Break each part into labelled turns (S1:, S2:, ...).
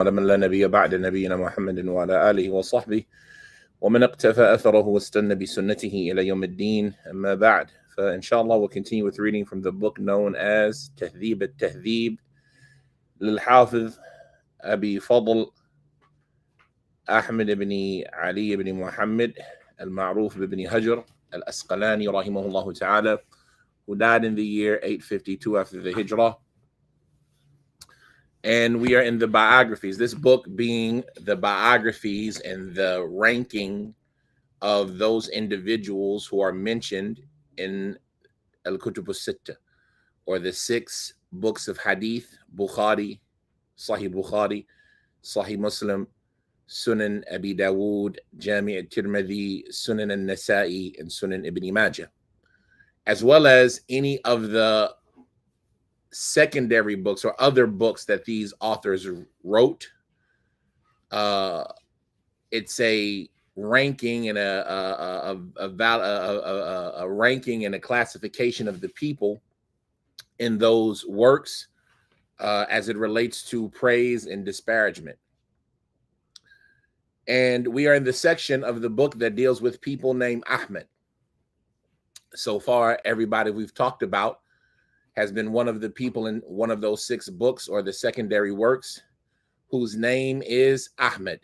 S1: من لا نبي بعد نبينا محمد وعلى آله وصحبه ومن اقتفى أثره واستنى بسنته إلى يوم الدين. أما بعد, فإنشاءالlah we'll continue with reading from the book known as Tahdheeb At-Tahdheeb للحافظ أبي فضل Ahmad ibn Ali ibn Muhammad al-Ma'ruf ibn Hajar al-Asqalani rahimahullah ta'ala, who died in the year 852 after the Hijrah. And we are in the biographies, this book being the biographies and the ranking of those individuals who are mentioned in Al-Kutub al-Sitta, or the 6 books of Hadith: Bukhari, Sahih Bukhari, Sahih Muslim, Sunan Abi Dawood, Jami' al-Tirmidhi, Sunan al-Nasa'i, and Sunan Ibn Majah, as well as any of the secondary books or other books that these authors wrote. It's a ranking and a ranking and a classification of the people in those works as it relates to praise and disparagement. And we are in the section of the book that deals with people named Ahmad. So far, everybody we've talked about has been one of the people in one of those 6 books or the secondary works whose name is Ahmad.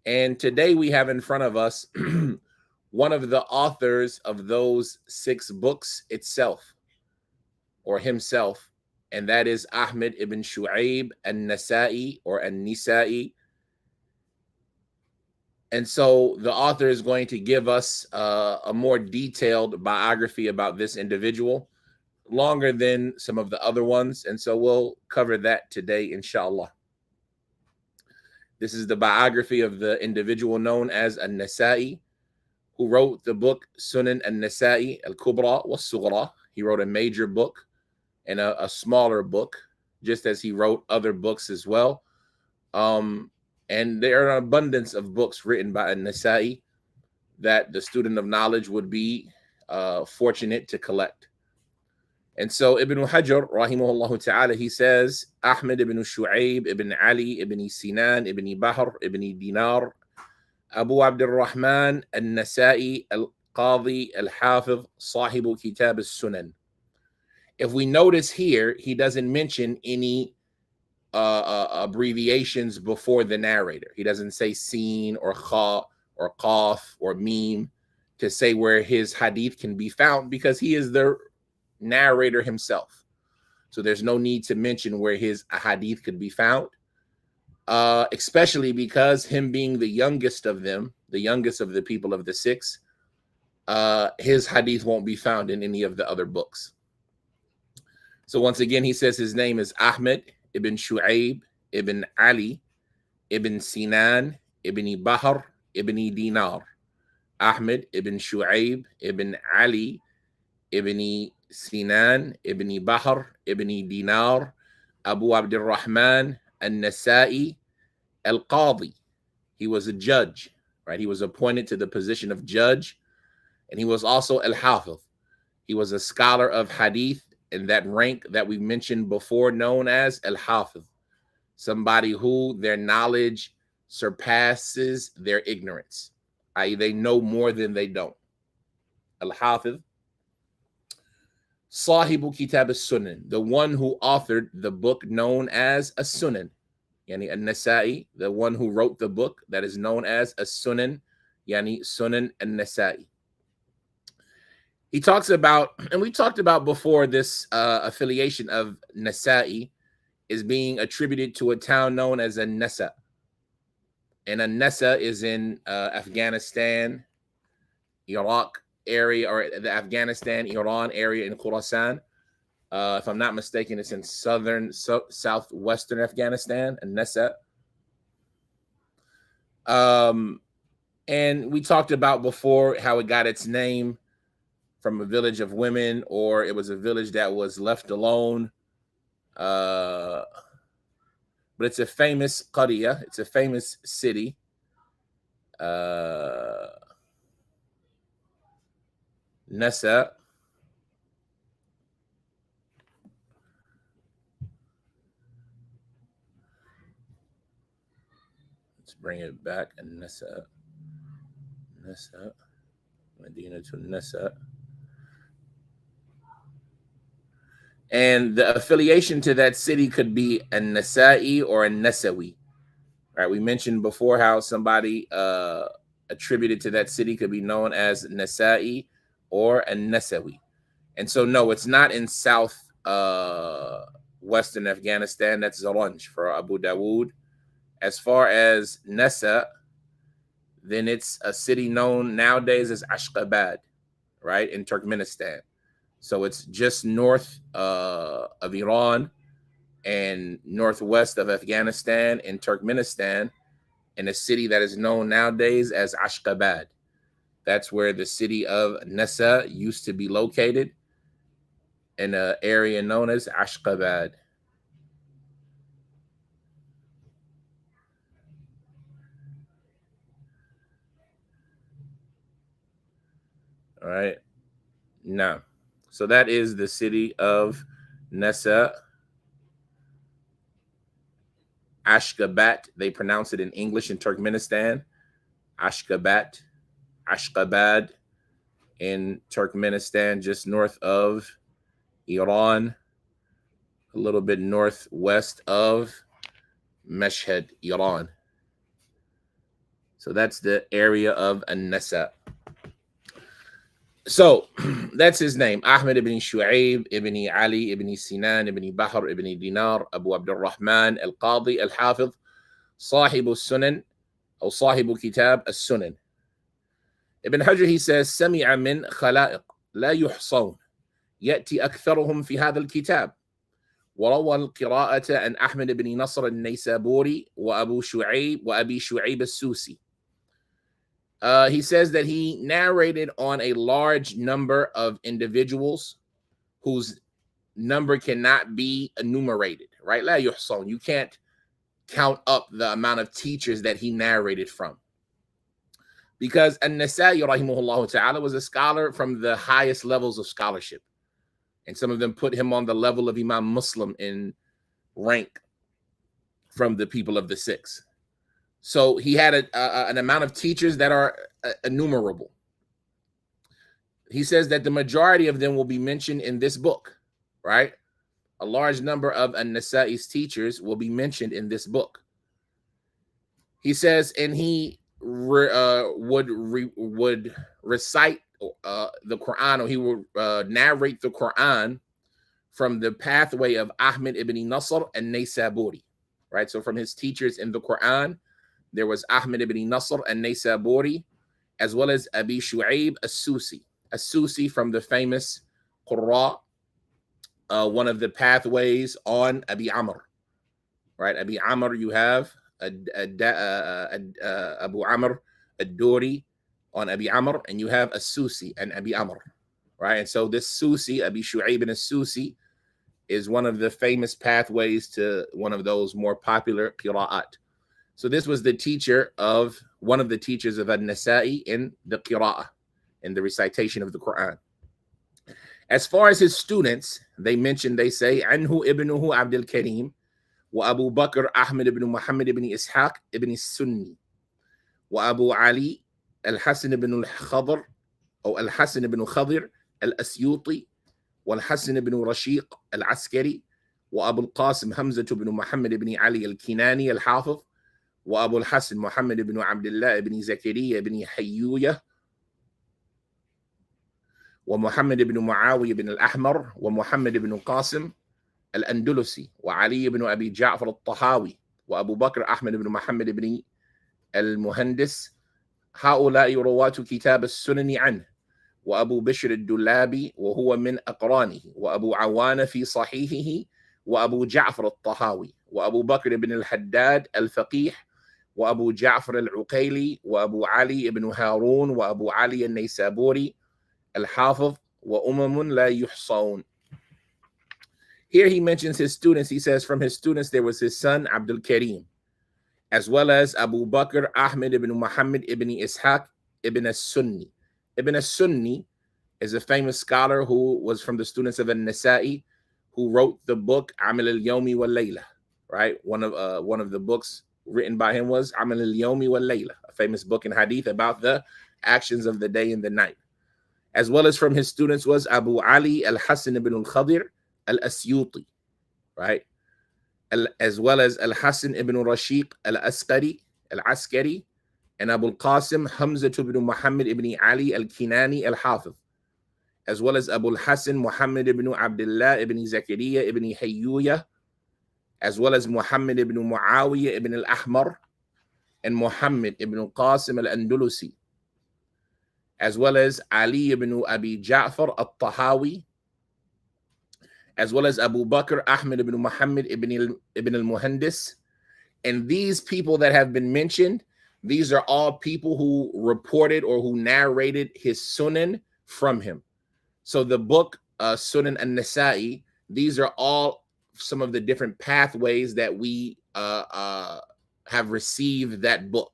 S1: And today we have in front of us one of the authors of those 6 books itself, or himself, and that is Ahmad ibn Su'ayb al-Nasa'i or al-Nisa'i. And so the author is going to give us a more detailed biography about this individual, longer than some of the other ones. And so we'll cover that today, inshallah. This is the biography of the individual known as An-Nasa'i, who wrote the book Sunan An-Nasa'i Al-Kubra was-Sughra. He wrote a major book and a smaller book, just as he wrote other books as well. And there are an abundance of books written by An-Nasa'i that the student of knowledge would be fortunate to collect. And so Ibn Hajar, rahimahullah ta'ala, he says, Ahmad ibn Su'ayb ibn Ali ibn Sinan ibn Bahr ibn Dinar, Abu Abd al-Rahman al-Nasa'i al-Qadi al-Hafiz, Sahibu Kitab al-Sunan. If we notice here, he doesn't mention any abbreviations before the narrator. He doesn't say Sin or Kha or Qaf or Mim to say where his hadith can be found, because he is the narrator himself. So there's no need to mention where his hadith could be found, especially because him being the youngest of them, the youngest of the people of the 6, his hadith won't be found in any of the other books. So once again, he says his name is Ahmad ibn Su'ayb ibn Ali ibn Sinan ibn Bahr ibn Dinar. Ahmad ibn Su'ayb ibn Ali ibn Sinan ibn Bahr ibn Dinar, Abu Abd al-Rahman al-Nasa'i al-Qadi. He was a judge, right? He was appointed to the position of judge, and he was also al-Hafiz. He was a scholar of hadith in that rank that we mentioned before, known as al-Hafiz, somebody who their knowledge surpasses their ignorance, i.e. they know more than they don't. Al-Hafiz. Sahibu Kitab al-Sunan, the one who authored the book known as As-Sunan. Yani An-Nasa'i, the one who wrote the book that is known as As-Sunan, yani Sunan An-Nasa'i. He talks about, and we talked about before, this affiliation of Nasa'i is being attributed to a town known as An-Nasa. And An-Nasa is in Afghanistan, Iraq area, or the Afghanistan-Iran area in Khorasan. If I'm not mistaken, it's in southwestern Afghanistan, An-Nasa. And we talked about before how it got its name from a village of women, or it was a village that was left alone. But it's a famous qarya, it's a famous city. Nasa. Let's bring it back. Nasa, Nasa, Medina to Nasa. And the affiliation to that city could be a Nasa'i or a Nasawi. Right? We mentioned before how somebody attributed to that city could be known as Nasa'i or a Nasawi. And so, no, it's not in south western Afghanistan. That's Zaranj for Abu Dawood. As far as Nasa, then it's a city known nowadays as Ashgabat, right, in Turkmenistan. So it's just north of Iran and northwest of Afghanistan in Turkmenistan, in a city that is known nowadays as Ashgabat. That's where the city of Nasa used to be located, in an area known as Ashgabat. All right. Now, so that is the city of Nasa. Ashgabat, they pronounce it in English in Turkmenistan. Ashgabat, Ashgabat in Turkmenistan, just north of Iran, a little bit northwest of Mashhad, Iran. So that's the area of An-Nasa. So that's his name, Ahmad ibn Su'ayb ibn Ali ibn Sinan ibn Bahr ibn Dinar Abu Abdul Rahman al-Qadi al-Hafiz صاحب السنن أو صاحب كتاب السنن. Ibn Hajar, he says, سمع من خلائق لا يحصون يأتي أكثرهم في هذا الكتاب وروى القراءة عن أحمد بن نصر النيسابوري وأبي شعيب السوسي. He says that he narrated on a large number of individuals whose number cannot be enumerated, right? La yuhsan. You can't count up the amount of teachers that he narrated from. Because An-Nasa'i, rahimahullah ta'ala, was a scholar from the highest levels of scholarship. And some of them put him on the level of Imam Muslim in rank from the people of the six. So he had an amount of teachers that are innumerable. He says that the majority of them will be mentioned in this book, right? A large number of An-Nasa'i's teachers will be mentioned in this book. He says, and he would recite the Quran, or he would narrate the Quran from the pathway of Ahmad ibn Nasr and Naysaburi, right? So from his teachers in the Quran, there was Ahmad ibn Nasr and Naysaburi, as well as Abi Shu'ayb as-Susi. As-Susi from the famous Qurra, one of the pathways on Abi Amr, right? Abi Amr, you have Abu Amr ad-Duri on Abi Amr, and you have as-Susi and Abi Amr, right? And so this Susi, Abi Shu'ayb and as-Susi, is one of the famous pathways to one of those more popular qira'at. So this was the teacher of one of the teachers of An-Nasa'i in the qira'ah, in the recitation of the Quran. As far as his students, they say, Anhu ibnuhu Abdul Karim, wa Abu Bakr Ahmad ibn Muhammad ibn Ishaq ibn Sunni, wa Abu Ali al-Hasan ibn al-Khadr, or al-Hasan ibn Khadir al-Asyuti, والحسن بن رشيق العسكري وأبو القاسم حمزة بن محمد بن علي الكناني الحافظ وأبو الحسن محمد بن عبد الله بن زكريا بن حيوية ومحمد بن معاوية بن الأحمر ومحمد بن قاسم الأندلسي وعلي بن أبي جعفر الطحاوي وأبو بكر أحمد بن محمد بن المهندس. هؤلاء رواة كتاب السنن عنه. وأبو بشر الدلابي وهو من أقرانه، وأبو عوان في صحيحه، وأبو جعفر الطحاوي، وأبو بكر بن الحداد الفقيه، وأبو جعفر العقيلي، وأبو علي بن هارون، وأبو علي النيسابوري الحافظ، وأمم لا يحصون. Here he mentions his students. He says from his students there was his son Abdul Karim, as well as Abu Bakr Ahmed ibn Muhammad ibn Ishaq ibn as-Sunni. Ibn as-Sunni is a famous scholar who was from the students of An-Nasa'i, who wrote the book Amil al-Yawmi wal-Layla, right? One of the books written by him was Amal al-Yawmi wal-Layla, a famous book in hadith about the actions of the day and the night. As well as from his students was Abu Ali al-Hasan ibn al-Khadir al-Asyuti, right? As well as al-Hasan ibn Rashiq al-Askari, and Abu al-Qasim Hamza ibn Muhammad ibn Ali al-Kinani al-Hafiz, as well as Abu al-Hasan Muhammad ibn Abdullah ibn Zakaria ibn Hayyuya, as well as Muhammad ibn Muawiyah ibn al-Ahmar, and Muhammad ibn Qasim al-Andalusi, as well as Ali ibn Abi Ja'far al-Tahawi, as well as Abu Bakr Ahmad ibn Muhammad ibn al-Muhandis. And these people that have been mentioned, these are all people who reported or who narrated his sunan from him. So the book Sunan an-Nasa'i, these are all some of the different pathways that we have received that book.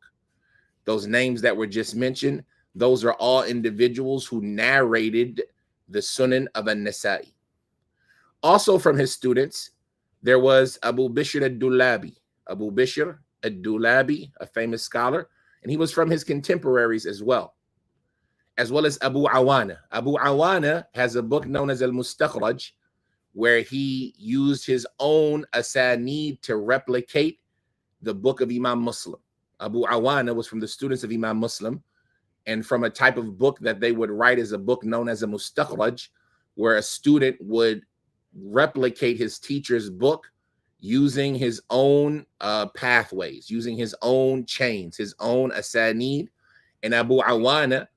S1: Those names that were just mentioned, those are all individuals who narrated the Sunan of an-Nasa'i. Also from his students, there was Abu Bishr ad-Dulabi. Abu Bishr ad-Dulabi, a famous scholar, and he was from his contemporaries as well as Abu Awana. Abu Awana has a book known as Al-Mustakhraj, where he used his own asanid to replicate the book of Imam Muslim. Abu Awana was from the students of Imam Muslim, and from a type of book that they would write as a book known as a Mustakhraj, where a student would replicate his teacher's book using his own pathways, using his own chains, his own asanid. And Abu Awana,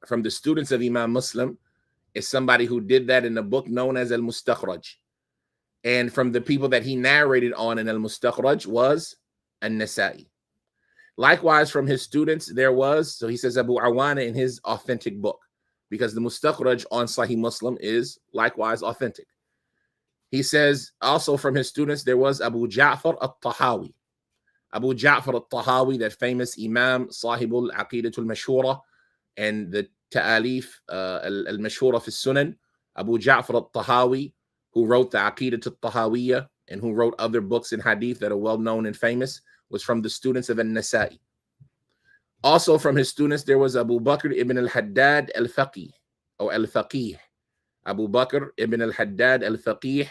S1: from the students of Imam Muslim, is somebody who did that in a book known as Al-Mustakhraj. And from the people that he narrated on in Al-Mustakhraj was An-Nasa'i. Likewise, from his students, there was, so he says Abu Awana in his authentic book, because the Mustakhraj on Sahih Muslim is likewise authentic. He says also from his students, there was Abu Ja'far At-Tahawi. Abu Ja'far At-Tahawi, that famous Imam, Sahibul Aqidatul Mashhura, and the Ta'alif al-Mashhura fi Sunan. Abu Ja'far At-Tahawi, who wrote the Aqidatul Tahawiyya and who wrote other books in hadith that are well known and famous, was from the students of An-Nasa'i. Also from his students, there was Abu Bakr ibn al-Haddad al-Faqih, or al-Faqih. Abu Bakr ibn al-Haddad al-Faqih,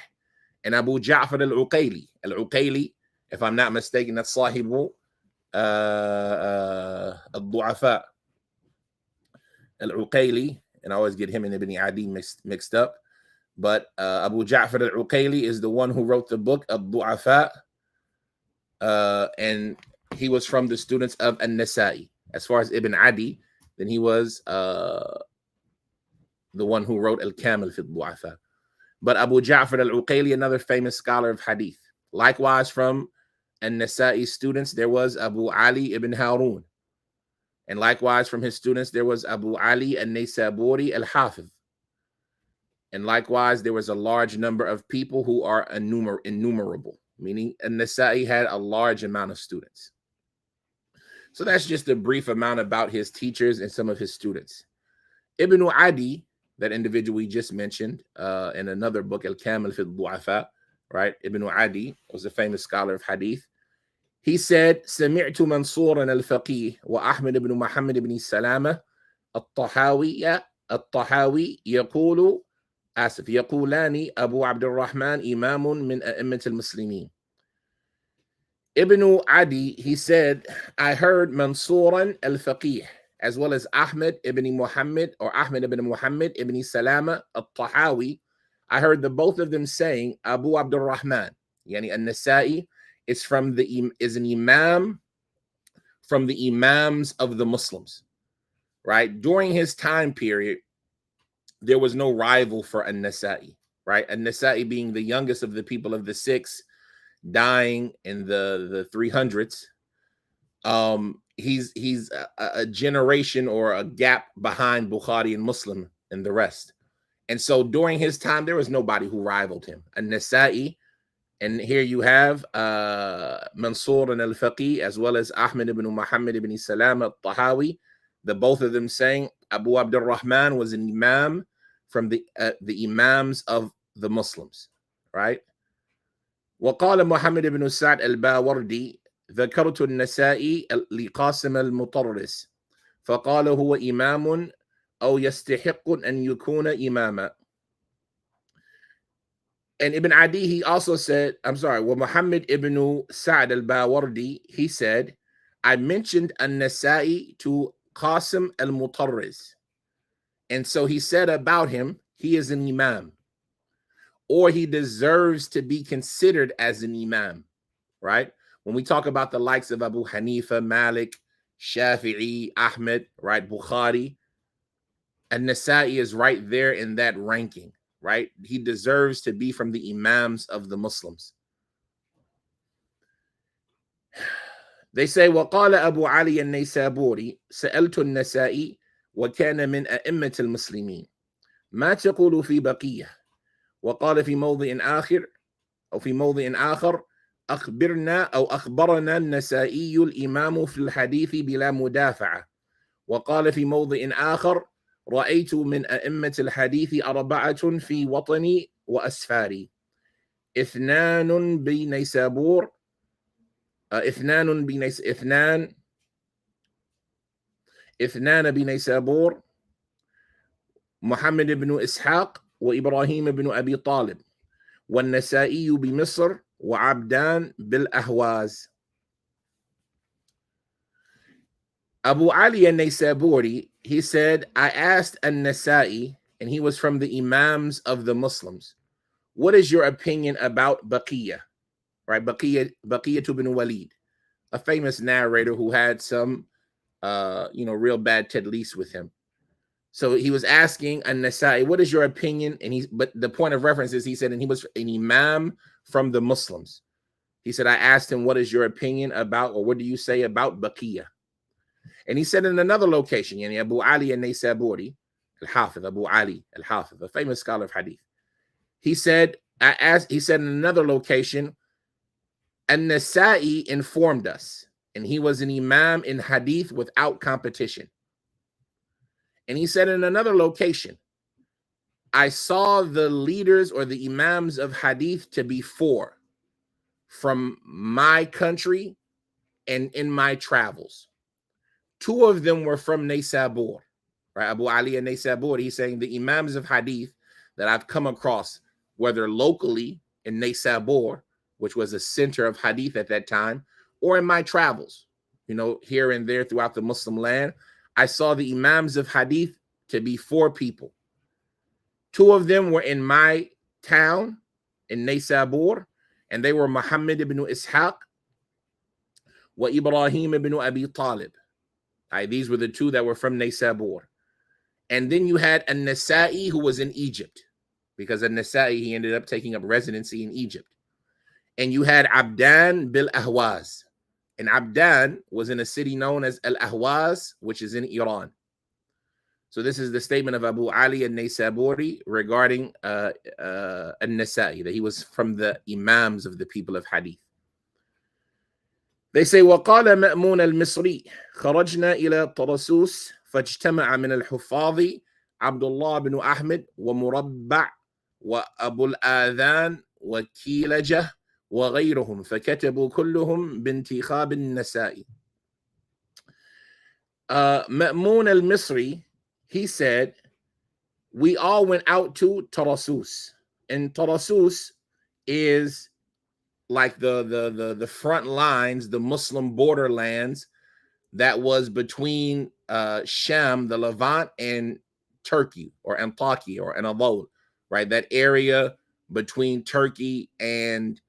S1: and Abu Ja'far al-Uqayli. Al-Uqayli, if I'm not mistaken, that's Sahibu al-Du'afa. Al-Uqayli, and I always get him and Ibn Adi mixed up. But Abu Ja'far al-Uqayli is the one who wrote the book of Du'afa, and he was from the students of An-Nasa'i. As far as Ibn Adi, then he was the one who wrote Al-Kamil fi Du'afa. But Abu Ja'far al-Uqayli, another famous scholar of hadith. Likewise, from An-Nasa'i students, there was Abu Ali ibn Harun. And likewise, from his students, there was Abu Ali al-Naysaburi al-Hafiz. And likewise, there was a large number of people who are innumerable, meaning An-Nasa'i had a large amount of students. So that's just a brief amount about his teachers and some of his students. Ibn Adi, that individual we just mentioned in another book, Al-Kamil fi Du'afa, right? Ibn Adi was a famous scholar of hadith. He said, سمعت منصورا الفقيه وأحمد بن محمد بن سلامة الطحاوي يقولان أبو عبد الرحمن إمام من أئمة المسلمين. Ibn Adi, he said, I heard Mansuran al-Faqih, as well as Ahmad ibn Muhammad ibn Salama al-Tahawi. I heard the both of them saying, Abu Abdul Rahman, yani an-Nasa'i, is an imam from the imams of the Muslims, right? During his time period, there was no rival for an-Nasa'i, right? An-Nasa'i being the youngest of the people of the six, dying in the 300s. He's a generation or a gap behind Bukhari and Muslim and the rest. And so during his time, there was nobody who rivaled him. An-Nasa'i, and here you have Mansur and al-Faqih, as well as Ahmad ibn Muhammad ibn Salam al-Tahawi, the both of them saying Abu Abdul Rahman was an imam from the imams of the Muslims, right? وقال محمد بن سعد الباوردي ذكرت النسائي لقاسم المطرس فقال هو إمام أو يستحق أن يكون إماما. And Ibn Adi, he also said, I'm sorry, well, Muhammad ibn Sa'd al-Bawardi, he said, I mentioned an-Nasa'i to Qasim al-Mutarriz. And so he said about him, he is an imam, or he deserves to be considered as an imam, right? When we talk about the likes of Abu Hanifa, Malik, Shafi'i, Ahmed, right, Bukhari, an-Nasa'i is right there in that ranking. Right? He deserves to be from the imams of the Muslims. They say, وقال أبو علي النيسابوري سألت النسائي وكان من أئمة المسلمين ما تقول في بقية؟ وقال في موضع آخر أو في موضع آخر أخبرنا النسائي الإمام في الحديث بلا مدافعة. وقال في موضع آخر رأيت من أئمة الحديث أربعة في وطني وأسفاري اثنان بنيسابور اثنان بنيسابور محمد بن إسحاق وإبراهيم بن أبي طالب والنسائي بمصر وعبدان بالأهواز. Abu Ali al-Naysaburi, he said, I asked an-Nasa'i, and he was from the imams of the Muslims, what is your opinion about Baqiyah? Right, Baqiyah ibn Walid, a famous narrator who had some, real bad tadlis with him. So he was asking an-Nasa'i, what is your opinion? And but the point of reference is, he said, and he was an imam from the Muslims. He said, I asked him, what is your opinion about, or what do you say about Baqiyah? And he said in another location, yani Abu Ali al-Naysaburi, al-Hafiz, Abu Ali al-Hafiz, a famous scholar of hadith. He said in another location, an-Nasa'i informed us, and he was an imam in hadith without competition. And he said in another location, I saw the leaders or the imams of hadith to be four from my country and in my travels. Two of them were from Naysabur, right? Abu Ali and Naysabur. He's saying the imams of hadith that I've come across, whether locally in Naysabur, which was a center of hadith at that time, or in my travels, here and there throughout the Muslim land, I saw the imams of hadith to be four people. Two of them were in my town in Naysabur, and they were Muhammad ibn Ishaq wa Ibrahim ibn Abi Talib. These were the two that were from Naysabur. And then you had an-Nasa'i, who was in Egypt, because an-Nasa'i, he ended up taking up residency in Egypt. And you had Abdan bil Ahwaz. And Abdan was in a city known as Al-Ahwaz, which is in Iran. So this is the statement of Abu Ali al-Naysaburi regarding an-Nasa'i, that he was from the imams of the people of hadith. They say, وقال مأمون المصري خرجنا إلى طرسوس فاجتمع من الحفاظ عبد الله بن أحمد ومربع وأبو الآذان وكيلجة وغيرهم فكتبوا كلهم بانتخاب النسائي. مأمون al-Misri, he said, we all went out to Tarasus. And Tarasus is like the front lines, the Muslim borderlands that was between Sham, the Levant, and Turkey, or Antakya, or Anadolu, right? That area between Turkey and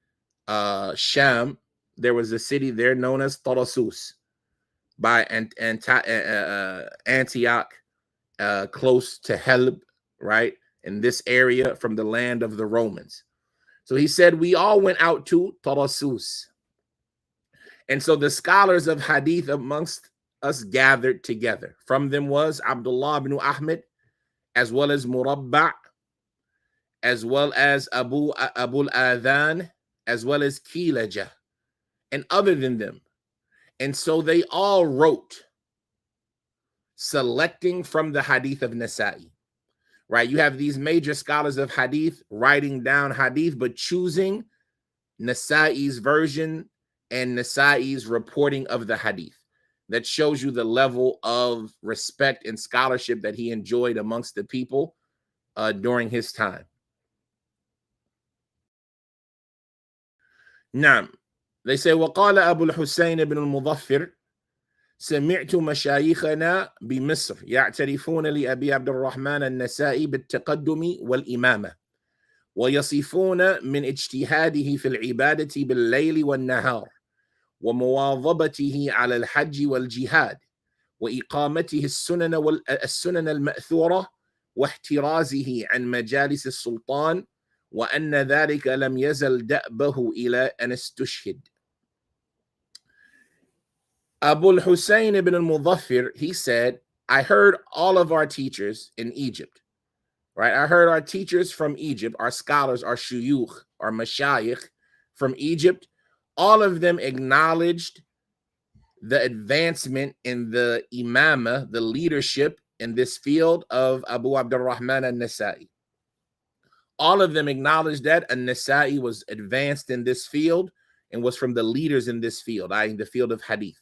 S1: Sham, there was a city there known as Tarasus by Antioch, close to Helb, right? In this area from the land of the Romans. So he said, we all went out to Tarasus. And so the scholars of hadith amongst us gathered together. From them was Abdullah ibn Ahmed, as well as Murabba', as well as Abu al-Adhan, as well as Kilajah, and other than them. And so they all wrote, selecting from the hadith of Nasa'i. Right? You have these major scholars of hadith writing down hadith, but choosing Nasa'i's version and Nasa'i's reporting of the hadith. That shows you the level of respect and scholarship that he enjoyed amongst the people during his time. نعم. They say وقال أبو الحسين بن المظفر سمعت مشايخنا بمصر يعترفون لأبي عبد الرحمن النسائي بالتقدم والإمامة ويصفون من اجتهاده في العبادة بالليل والنهار ومواظبته على الحج والجهاد وإقامته السنن المأثورة واحترازه عن مجالس السلطان وأن ذلك لم يزل دأبه إلى أن استشهد. Abu al-Husayn ibn al-Mudaffir, he said, I heard all of our teachers in Egypt, right? I heard our teachers from Egypt, our scholars, our shuyukh, our mashayikh from Egypt, all of them acknowledged the advancement in the imama, the leadership in this field of Abu Abdurrahman al-Nasa'i. All of them acknowledged that al-Nasa'i was advanced in this field and was from the leaders in this field, i.e. the field of hadith.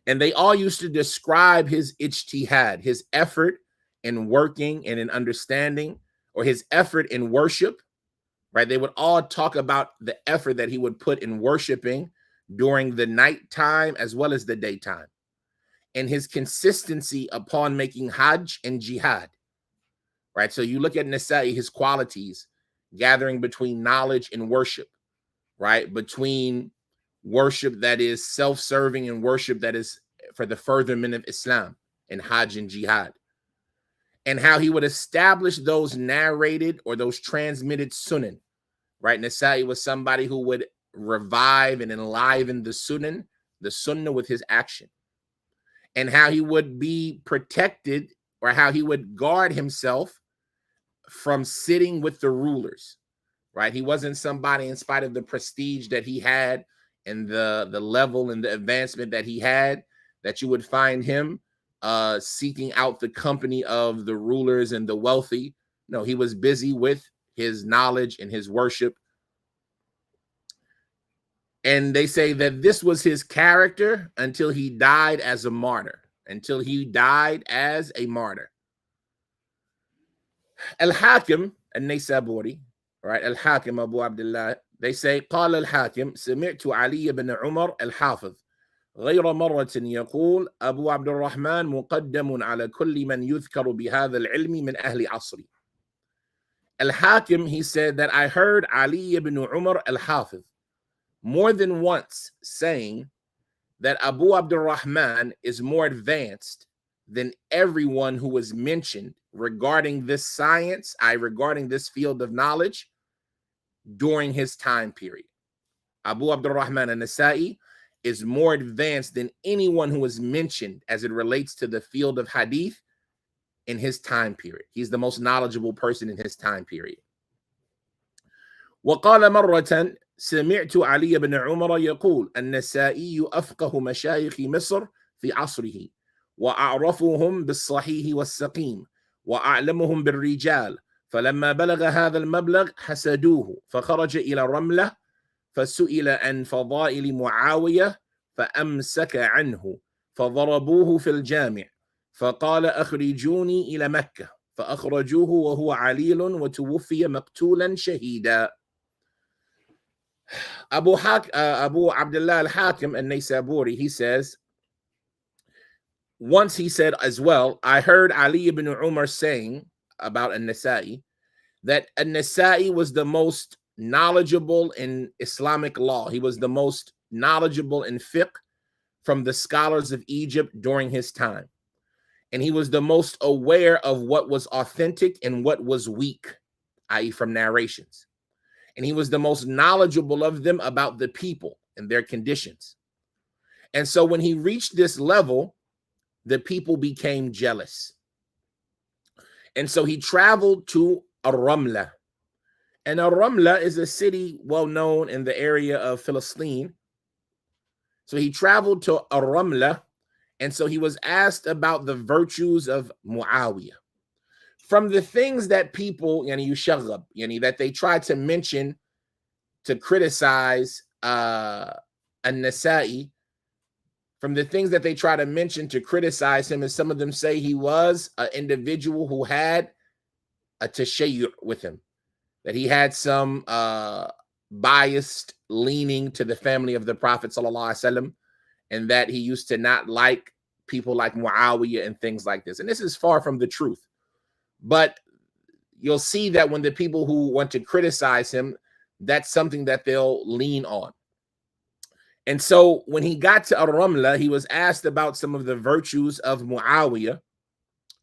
S1: And they all used to describe his ijtihad, his effort in working and in understanding, or his effort in worship, right? They would all talk about the effort that he would put in worshiping during the nighttime as well as the daytime, and his consistency upon making hajj and jihad, right? So you look at Nasa'i, his qualities, gathering between knowledge and worship, right? Between worship that is self-serving and worship that is for the furtherment of Islam and hajj and jihad, and how he would establish those narrated or those transmitted sunan, right? Nasa'i was somebody who would revive and enliven the sunnah with his action, and how he would be protected, or how he would guard himself from sitting with the rulers, right? He wasn't somebody, in spite of the prestige that he had and the level and the advancement that he had, that you would find him seeking out the company of the rulers and the wealthy. No, he was busy with his knowledge and his worship. And they say that this was his character until he died as a martyr. Until he died as a martyr. Al-Hakim al-Naysaburi, right? Al-Hakim Abu Abdullah, they say, قال الحاكم سمعت علي بن عمر الحافظ غير مرة يقول أبو عبد الرحمن مقدم على كل من يذكر بهذا العلم من أهل عصري. Al-Hakim, he said that I heard Ali ibn Umar al-Hafiz more than once saying that Abu Abdurrahman is more advanced than everyone who was mentioned regarding this science, regarding this field of knowledge during his time period. Abu Abdurrahman al-Nasa'i is more advanced than anyone who was mentioned as it relates to the field of hadith in his time period. He's the most knowledgeable person in his time period. وقال مرة سمعت علي بن عمر يقول النسائي أفقه مشايخ مصر في عصره وأعرفهم بالصحيح والسقيم وأعلمهم بالرجال فلما بلغ هذا المبلغ حسدوه فخرج إلى رملة فسئل عن فضائل معاوية فأمسك عنه فضربوه في الجامع فقال أخرجوني إلى مكة فأخرجوه وهو عليل وتوفي مقتولا شهيدا. Abu Abdullah al-Hakim al-Naysaburi, he says, once he said as well, I heard Ali ibn Umar saying about al-Nasa'i that al-Nasa'i was the most knowledgeable in Islamic law. He was the most knowledgeable in fiqh from the scholars of Egypt during his time. And he was the most aware of what was authentic and what was weak, i.e. from narrations. And he was the most knowledgeable of them about the people and their conditions. And so when he reached this level, the people became jealous. And so he traveled to Ar-Ramla. And Ar-Ramla is a city well known in the area of Palestine. So he traveled to Ar-Ramla, and so he was asked about the virtues of Muawiyah. From the things that people, that they try to mention to criticize An-Nasa'i, from the things that they try to mention to criticize him, is some of them say he was an individual who had a tashayyur with him, that he had some biased leaning to the family of the Prophet sallallahu alaihi wasallam, and that he used to not like people like Muawiyah and things like this. And this is far from the truth. But you'll see that when the people who want to criticize him, that's something that they'll lean on. And so when he got to Ar-Ramla, he was asked about some of the virtues of Muawiyah,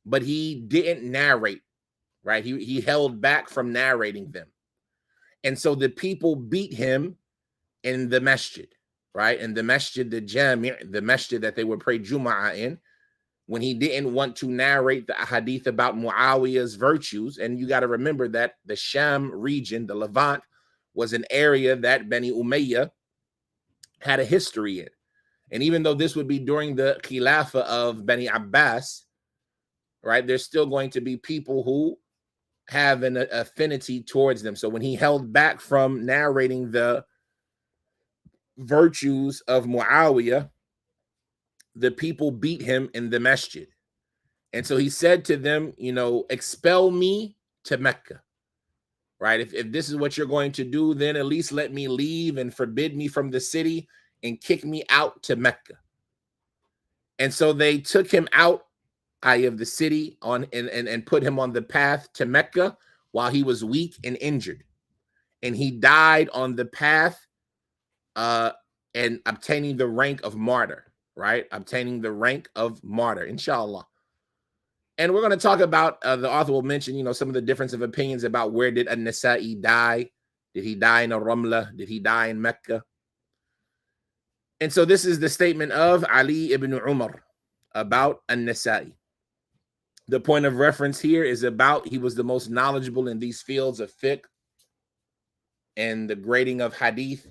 S1: but he didn't narrate, right? He held back from narrating them. And so the people beat him in the masjid, right? In the masjid, the jami', the masjid that they would pray Jum'ah in, when he didn't want to narrate the hadith about Muawiyah's virtues. And you got to remember that the Sham region, the Levant, was an area that Bani Umayyah had a history in. And even though this would be during the Khilafah of Bani Abbas, right, there's still going to be people who have an affinity towards them. So when he held back from narrating the virtues of Muawiyah, the people beat him in the masjid. And so he said to them, expel me to Mecca, right? If this is what you're going to do, then at least let me leave and forbid me from the city and kick me out to Mecca. And so they took him out of the city and put him on the path to Mecca while he was weak and injured. And he died on the path and obtaining the rank of martyr, right? Obtaining the rank of martyr, inshallah. And we're going to talk about, the author will mention, some of the difference of opinions about where did An-Nasa'i die? Did he die in Ar-Ramla? Did he die in Mecca? And so this is the statement of Ali ibn Umar about An-Nasa'i. The point of reference here is about he was the most knowledgeable in these fields of fiqh and the grading of hadith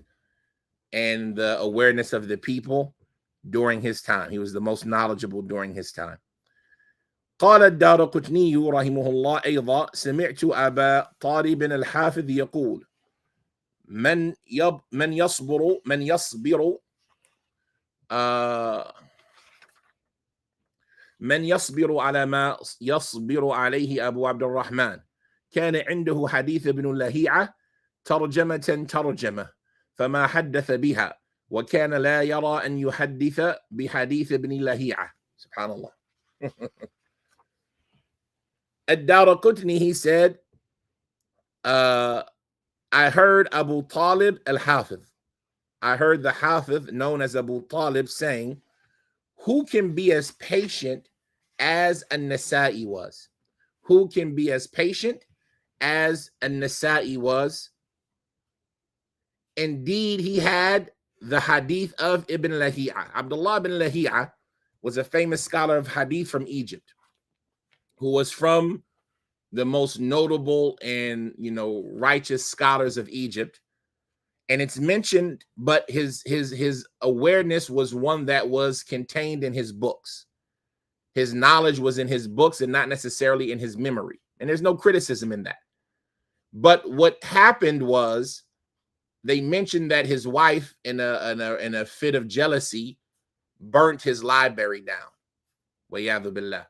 S1: and the awareness of the people during his time. He was the most knowledgeable during his time. قال الدارقطني رحمه الله أيضا سمعت أبا طالب الحافظ يقول من يصبر على ما يصبر عليه أبو عبد الرحمن كان عنده حديث ابن لهيعة ترجمة فما حدث بها وكان لا يرى أن يحدث بحديث ابن لهيعة. سبحان الله. Ad-Daraqutni, he said, I heard Abu Talib al-Hafiz. I heard the Hafiz, known as Abu Talib, saying, who can be as patient as An-Nasa'i was? Who can be as patient as An-Nasa'i was? Indeed, he had the hadith of Ibn Lahi'a. Abdullah ibn Lahi'a was a famous scholar of hadith from Egypt, who was from the most notable and righteous scholars of Egypt. And it's mentioned, but his awareness was one that was contained in his books. His knowledge was in his books and not necessarily in his memory. And there's no criticism in that. But what happened was they mentioned that his wife, in a fit of jealousy, burnt his library down. Wa'yadhu billah.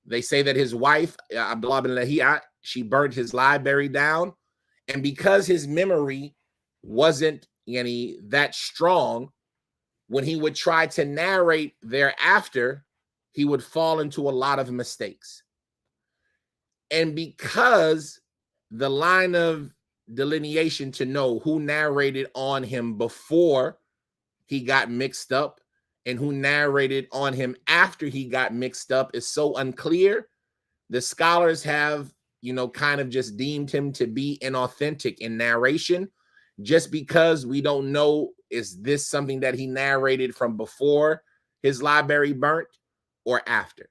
S1: They say that his wife, Abdullah bin Lahi'a, she burnt his library down. And because his memory wasn't that strong, when he would try to narrate thereafter, he would fall into a lot of mistakes. And because the line of delineation to know who narrated on him before he got mixed up and who narrated on him after he got mixed up is so unclear, the scholars have, kind of just deemed him to be inauthentic in narration, just because we don't know, is this something that he narrated from before his library burnt or after?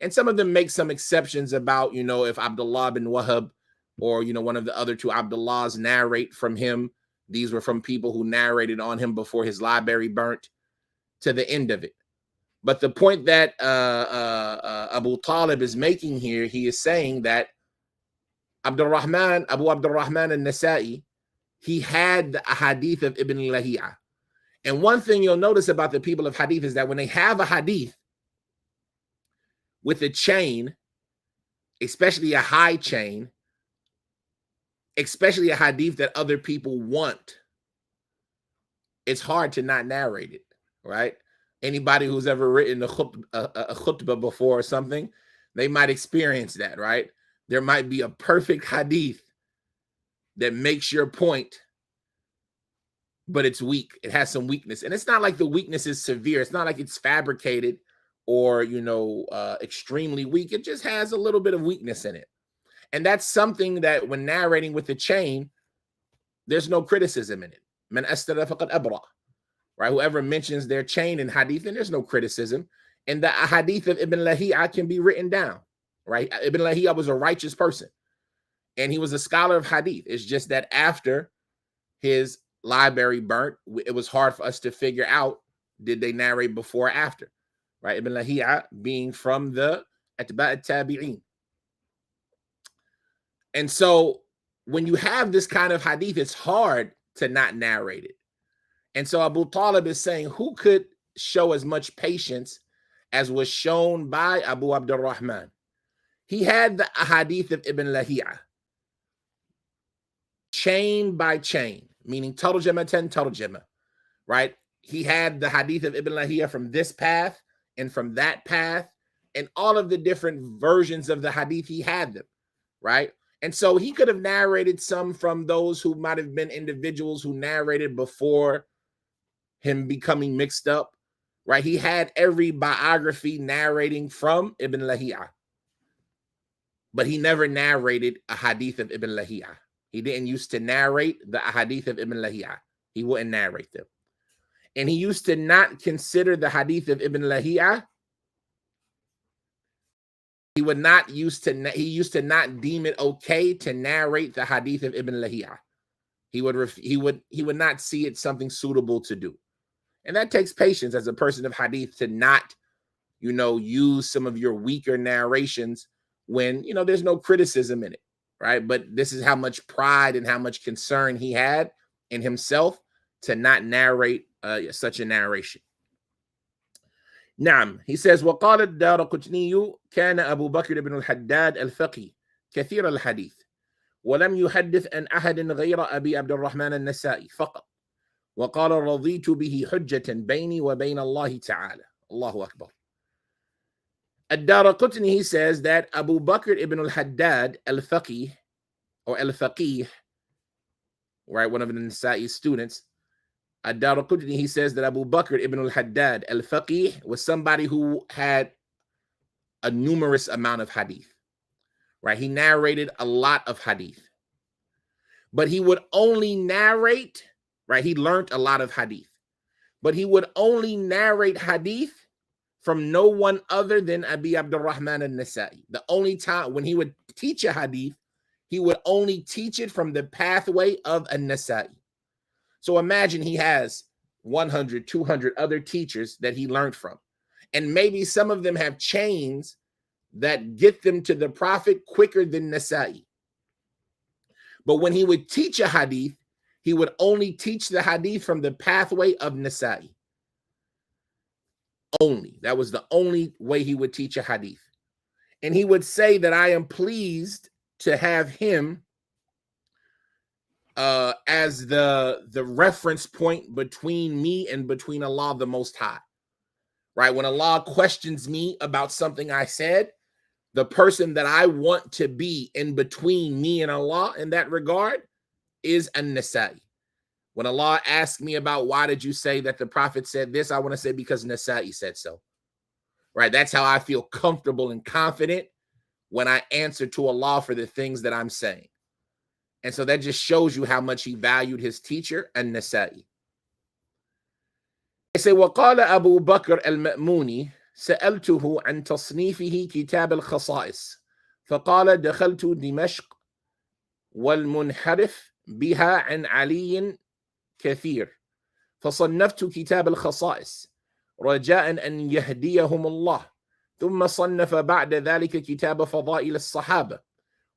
S1: And some of them make some exceptions about, if Abdullah bin Wahab or, one of the other two Abdullahs narrate from him. These were from people who narrated on him before his library burnt, to the end of it. But the point that Abu Talib is making here, he is saying that Abu Abdurrahman al-Nasa'i, he had the hadith of Ibn Lahiyah. And one thing you'll notice about the people of hadith is that when they have a hadith with a chain, especially a high chain, especially a hadith that other people want, it's hard to not narrate it, right? Anybody who's ever written a khutbah before or something, they might experience that, right? There might be a perfect hadith that makes your point, but it's weak. It has some weakness. And it's not like the weakness is severe. It's not like it's fabricated or, extremely weak. It just has a little bit of weakness in it. And that's something that when narrating with the chain, there's no criticism in it. Man astara faqad abra. Right? Whoever mentions their chain in hadith, and there's no criticism. And the hadith of Ibn Lahiyah can be written down. Right? Ibn Lahiyah was a righteous person. And he was a scholar of hadith. It's just that after his library burnt, it was hard for us to figure out, did they narrate before or after? Right? Ibn Lahiyah being from the Tahdheeb At-Tahdheeb. And so when you have this kind of hadith, it's hard to not narrate it. And so Abu Talib is saying, who could show as much patience as was shown by Abu Abdurrahman? He had the hadith of Ibn Lahiyah, chain by chain, meaning tarjamatan tarjama, right? He had the hadith of Ibn Lahiyah from this path and from that path, and all of the different versions of the hadith, he had them, right? And so he could have narrated some from those who might have been individuals who narrated before him becoming mixed up, right? He had every biography narrating from Ibn Lahiyah, but he never narrated a hadith of Ibn Lahiyah. He didn't used to narrate the hadith of Ibn Lahiyah. He wouldn't narrate them. And he used to not consider the hadith of Ibn Lahiyah. He used to not deem it okay to narrate the hadith of Ibn Lahiyah. He would not see it something suitable to do. And that takes patience as a person of hadith to not, use some of your weaker narrations when, there's no criticism in it, right? But this is how much pride and how much concern he had in himself to not narrate such a narration. نعم, he says, وقال الدارقطني كان أبو بكر بن الحداد الفقي كثير الحديث ولم يحدث عن أحد غير أبي عبد الرحمن النسائي فقط وقال رضيت به حجة بيني وبين الله تعالى. الله أكبر. الدارقطني, he says that Abu Bakr ibn al-Haddad al-Faqih, or al-Faqih, right, one of the Nasa'i students, Ad-Daraqutni, he says that Abu Bakr ibn al-Haddad al-Faqih was somebody who had a numerous amount of hadith, right? He narrated a lot of hadith, but he would only narrate, right? He learned a lot of hadith, but he would only narrate hadith from no one other than Abi Abdurrahman al-Nasa'i. The only time when he would teach a hadith, he would only teach it from the pathway of an-Nasa'i. So imagine he has 100, 200 other teachers that he learned from. And maybe some of them have chains that get them to the Prophet quicker than Nasa'i. But when he would teach a hadith, he would only teach the hadith from the pathway of Nasa'i. Only. That was the only way he would teach a hadith. And he would say that I am pleased to have him as the reference point between me and between Allah the Most High, right? When Allah questions me about something I said, the person that I want to be in between me and Allah in that regard is an-Nasa'i. When Allah asks me about why did you say that the Prophet said this, I want to say because Nasa'i said so, right? That's how I feel comfortable and confident when I answer to Allah for the things that I'm saying. And so that just shows you how much he valued his teacher, an-Nasa'i. I say, وقال أبو بكر المأموني سألته عن تصنيفه كتاب الخصائص فقال دخلت دمشق والمنحرف بها عن علي كثير فصنفت كتاب الخصائص رجاء أن يهديهم الله ثم صنف بعد ذلك كتاب فضائل الصحابة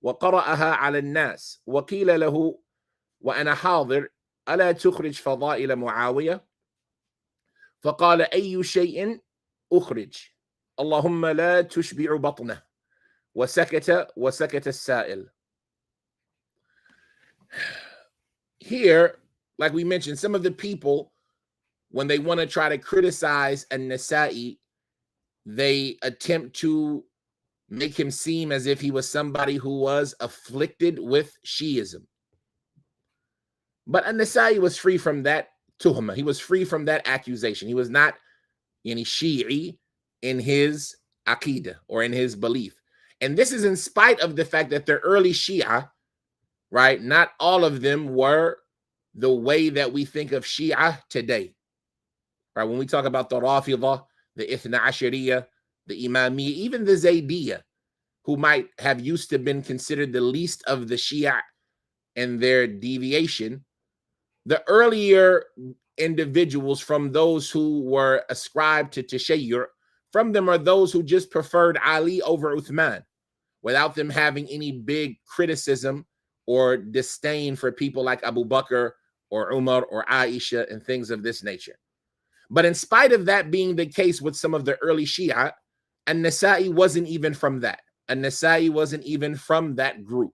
S1: وقرأها على الناس وقيل له وأنا حاضر ألا تخرج فضائل معاوية فقال أي شيء أخرج اللهم لا تشبع بطنه وسكت السائل. Here, like we mentioned, some of the people, when they want to try to criticize an-Nasa'i, they attempt to make him seem as if he was somebody who was afflicted with Shi'ism. But an-Nasa'i was free from that tuhma. He was free from that accusation. He was not any Shi'i in his aqidah or in his belief. And this is in spite of the fact that the early Shia, right, not all of them were the way that we think of Shia today. Right, when we talk about the Rafidah, the Ithna Ashariya, the Imamiyya, even the Zaydiyya, who might have used to been considered the least of the Shia and their deviation, the earlier individuals from those who were ascribed to Tashayyur, from them are those who just preferred Ali over Uthman, without them having any big criticism or disdain for people like Abu Bakr or Umar or Aisha and things of this nature. But in spite of that being the case with some of the early Shia, an-Nasa'i wasn't even from that. An-Nasa'i wasn't even from that group.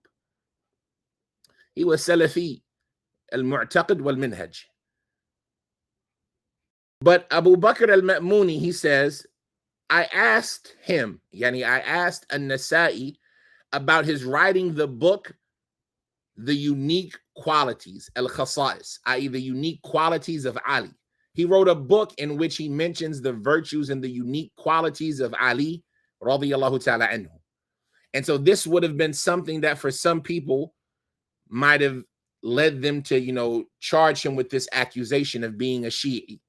S1: He was Salafi, al-Mu'taqid wal-Minhaj. But Abu Bakr al-Ma'muni, he says, I asked him, I asked an-Nasa'i about his writing the book, The Unique Qualities, al-Khasa'is, i.e. the unique qualities of Ali. He wrote a book in which he mentions the virtues and the unique qualities of Ali, radiyallahu ta'ala anhu. And so this would have been something that for some people might have led them to, charge him with this accusation of being a Shi'i.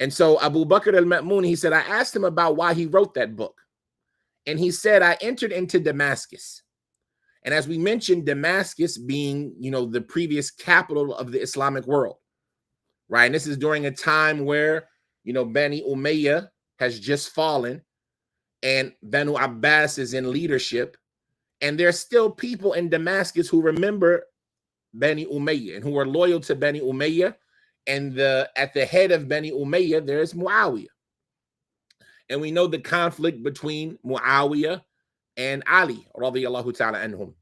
S1: And so Abu Bakr al-Ma'mun, he said, I asked him about why he wrote that book. And he said, I entered into Damascus. And as we mentioned, Damascus being, the previous capital of the Islamic world, right? And this is during a time where, Bani Umayyah has just fallen and Banu Abbas is in leadership. And there's still people in Damascus who remember Bani Umayyah and who are loyal to Bani Umayyah. And at the head of Bani Umayyah, there's Muawiyah. And we know the conflict between Muawiyah and Ali, radiyallahu ta'ala anhum.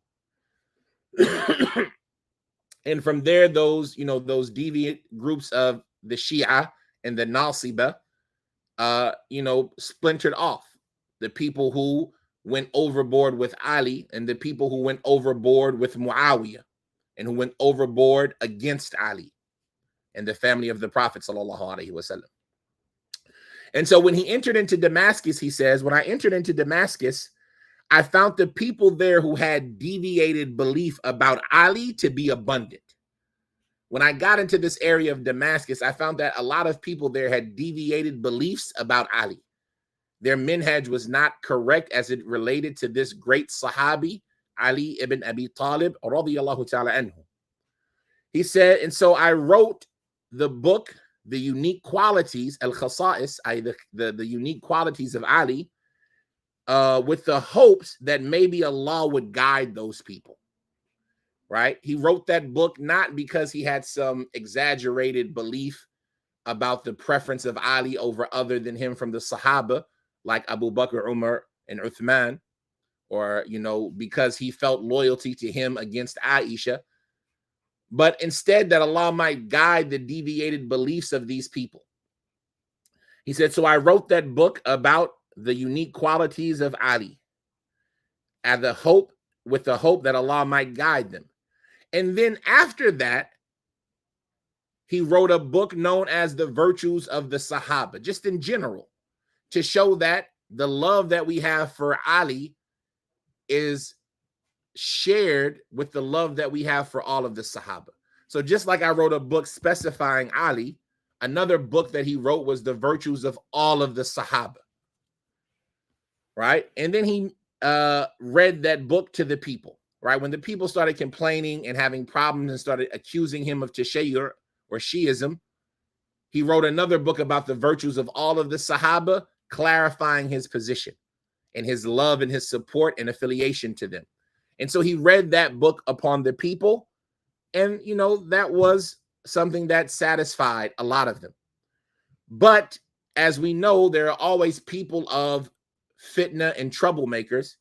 S1: And from there, those deviant groups of the Shia and the Nasiba, splintered off. The people who went overboard with Ali and the people who went overboard with Muawiyah and who went overboard against Ali and the family of the Prophet sallallahu alaihi wasallam. And so when he entered into Damascus, he says, when I entered into Damascus, I found the people there who had deviated belief about Ali to be abundant. When I got into this area of Damascus, I found that a lot of people there had deviated beliefs about Ali. Their minhaj was not correct as it related to this great Sahabi, Ali ibn Abi Talib, radiyallahu ta'ala anhu. He said, and so I wrote the book, The Unique Qualities, al-Khasa'is, the unique qualities of Ali, with the hopes that maybe Allah would guide those people, right? He wrote that book not because he had some exaggerated belief about the preference of Ali over other than him from the Sahaba, like Abu Bakr, Umar, and Uthman, or, because he felt loyalty to him against Aisha, but instead that Allah might guide the deviated beliefs of these people. He said, so I wrote that book about the unique qualities of Ali with the hope that Allah might guide them. And then after that, he wrote a book known as The Virtues of the Sahaba, just in general, to show that the love that we have for Ali is shared with the love that we have for all of the Sahaba. So just like I wrote a book specifying Ali, another book that he wrote was The Virtues of all of the Sahaba, right? And then he read that book to the people, right? When the people started complaining and having problems and started accusing him of Tashayyur or Shi'ism, he wrote another book about the virtues of all of the Sahaba, clarifying his position and his love and his support and affiliation to them. And so he read that book upon the people, And, that was something that satisfied a lot of them. But as we know, there are always people of fitna and troublemakers.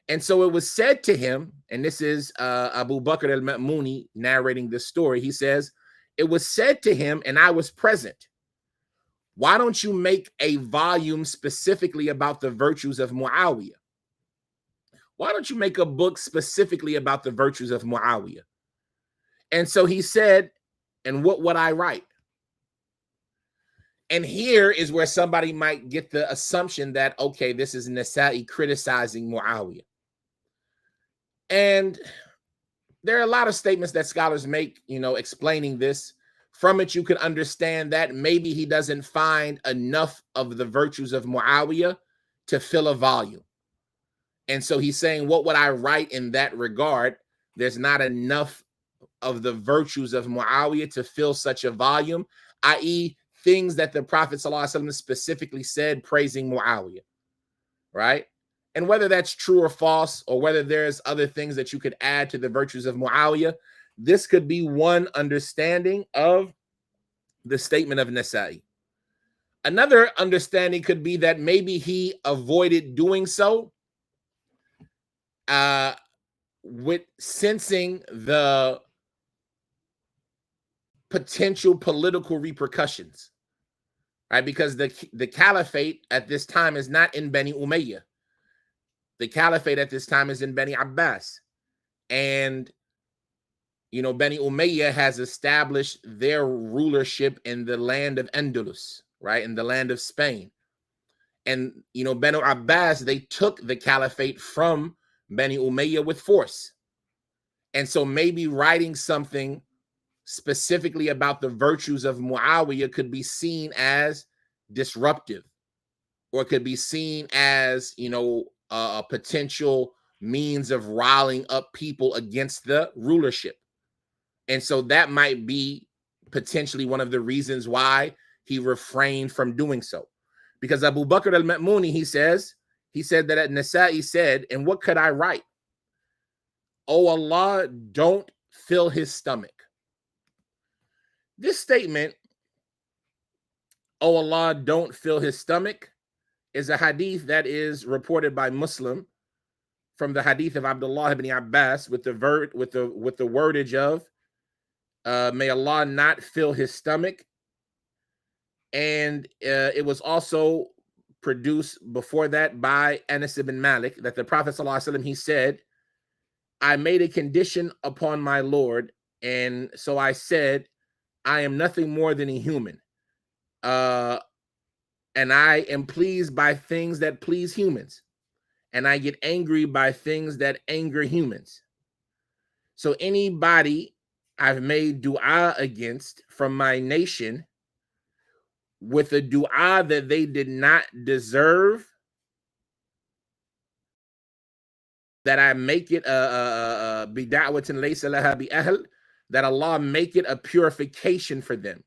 S1: And so it was said to him, and this is Abu Bakr al-Ma'muni narrating this story. He says, it was said to him, and I was present, why don't you make a volume specifically about the virtues of Muawiyah? Why don't you make a book specifically about the virtues of Muawiyah? And so he said, and what would I write? And here is where somebody might get the assumption that, okay, this is Nasa'i criticizing Muawiyah. And there are a lot of statements that scholars make, explaining this. From it, you can understand that maybe he doesn't find enough of the virtues of Muawiyah to fill a volume. And so he's saying, what would I write in that regard? There's not enough of the virtues of Muawiyah to fill such a volume, i.e., things that the Prophet ﷺ specifically said praising Muawiyah, right? And whether that's true or false, or whether there's other things that you could add to the virtues of Muawiyah, this could be one understanding of the statement of Nasa'i. Another understanding could be that maybe he avoided doing so with sensing the potential political repercussions, right? Because the caliphate at this time is not in Bani Umayyah. The caliphate at this time is in Bani Abbas. And, Bani Umayyah has established their rulership in the land of Andalus, right? In the land of Spain. And, Bani Abbas, they took the caliphate from Bani Umayyah with force. And so maybe writing something specifically about the virtues of Muawiyah could be seen as disruptive, or could be seen as, a potential means of riling up people against the rulership. And so that might be potentially one of the reasons why he refrained from doing so. Because Abu Bakr al-Ma'muni, he said that Nasa'i said, and what could I write? Oh Allah, don't fill his stomach. This statement, oh Allah, don't fill his stomach, is a hadith that is reported by Muslim from the hadith of Abdullah ibn Abbas with the wordage of may Allah not fill his stomach. And it was also produced before that by Anas ibn Malik that the Prophet ﷺ, he said, I made a condition upon my Lord, and so I said, I am nothing more than a human. And I am pleased by things that please humans. And I get angry by things that anger humans. So anybody I've made dua against from my nation with a dua that they did not deserve, that I make it bida'watin laysa laha bi ahl, that Allah make it a purification for them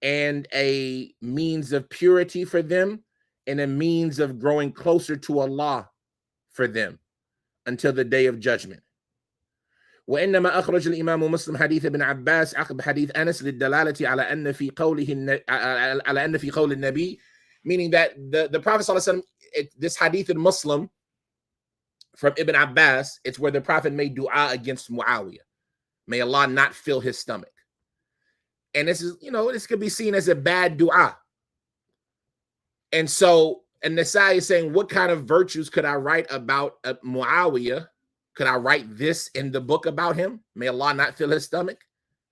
S1: and a means of purity for them and a means of growing closer to Allah for them until the day of judgment. وإنما أخرج الإمام مسلم حديث ابن عباس عقب حديث أنس للدلالة على أن في قول النبي, meaning that the Prophet ﷺ, this hadith in Muslim from Ibn Abbas, it's where the Prophet made dua against Muawiyah. May Allah not fill his stomach. And this is, this could be seen as a bad dua. And so, and Nasa'i is saying, what kind of virtues could I write about Muawiyah? Could I write this in the book about him? May Allah not fill his stomach,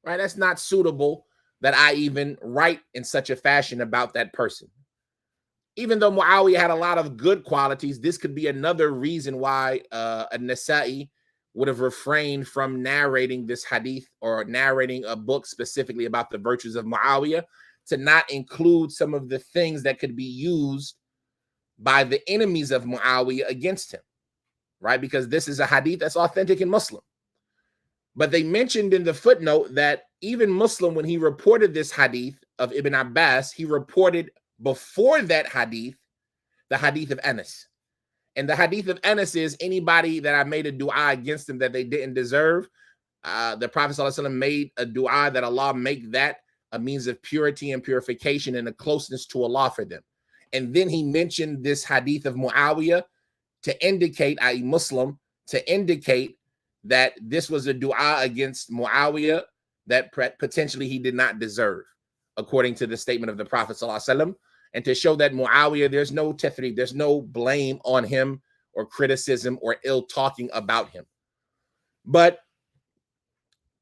S1: right? That's not suitable that I even write in such a fashion about that person. Even though Muawiyah had a lot of good qualities, this could be another reason why a Nasa'i would have refrained from narrating this hadith or narrating a book specifically about the virtues of Muawiyah, to not include some of the things that could be used by the enemies of Muawiyah against him, right? Because this is a hadith that's authentic in Muslim. But they mentioned in the footnote that even Muslim, when he reported this hadith of Ibn Abbas, he reported before that hadith, the hadith of Anas. And the hadith of Anas is, anybody that I made a dua against them that they didn't deserve, the Prophet ﷺ made a dua that Allah make that a means of purity and purification and a closeness to Allah for them. And then he mentioned this hadith of Muawiyah to indicate, i.e. Muslim, to indicate that this was a dua against Muawiyah that potentially he did not deserve, according to the statement of the Prophet ﷺ, and to show that Muawiyah, there's no tahdheeb, there's no blame on him or criticism or ill talking about him. But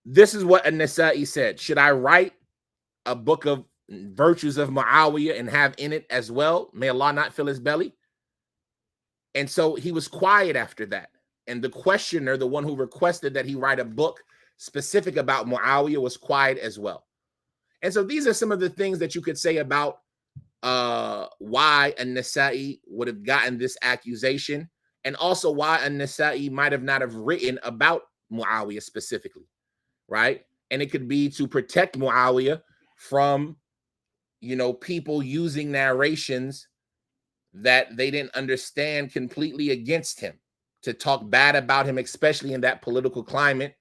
S1: this is what An-Nasa'i said. Should I write a book of virtues of Muawiyah and have in it as well? May Allah not fill his belly. And so he was quiet after that. And the questioner, the one who requested that he write a book specific about Muawiyah, was quiet as well. And so these are some of the things that you could say about why An-Nasa'i would have gotten this accusation, and also why An-Nasa'i might have not have written about Muawiyah specifically, right? And it could be to protect Muawiyah from, people using narrations that they didn't understand completely against him, to talk bad about him, especially in that political climate.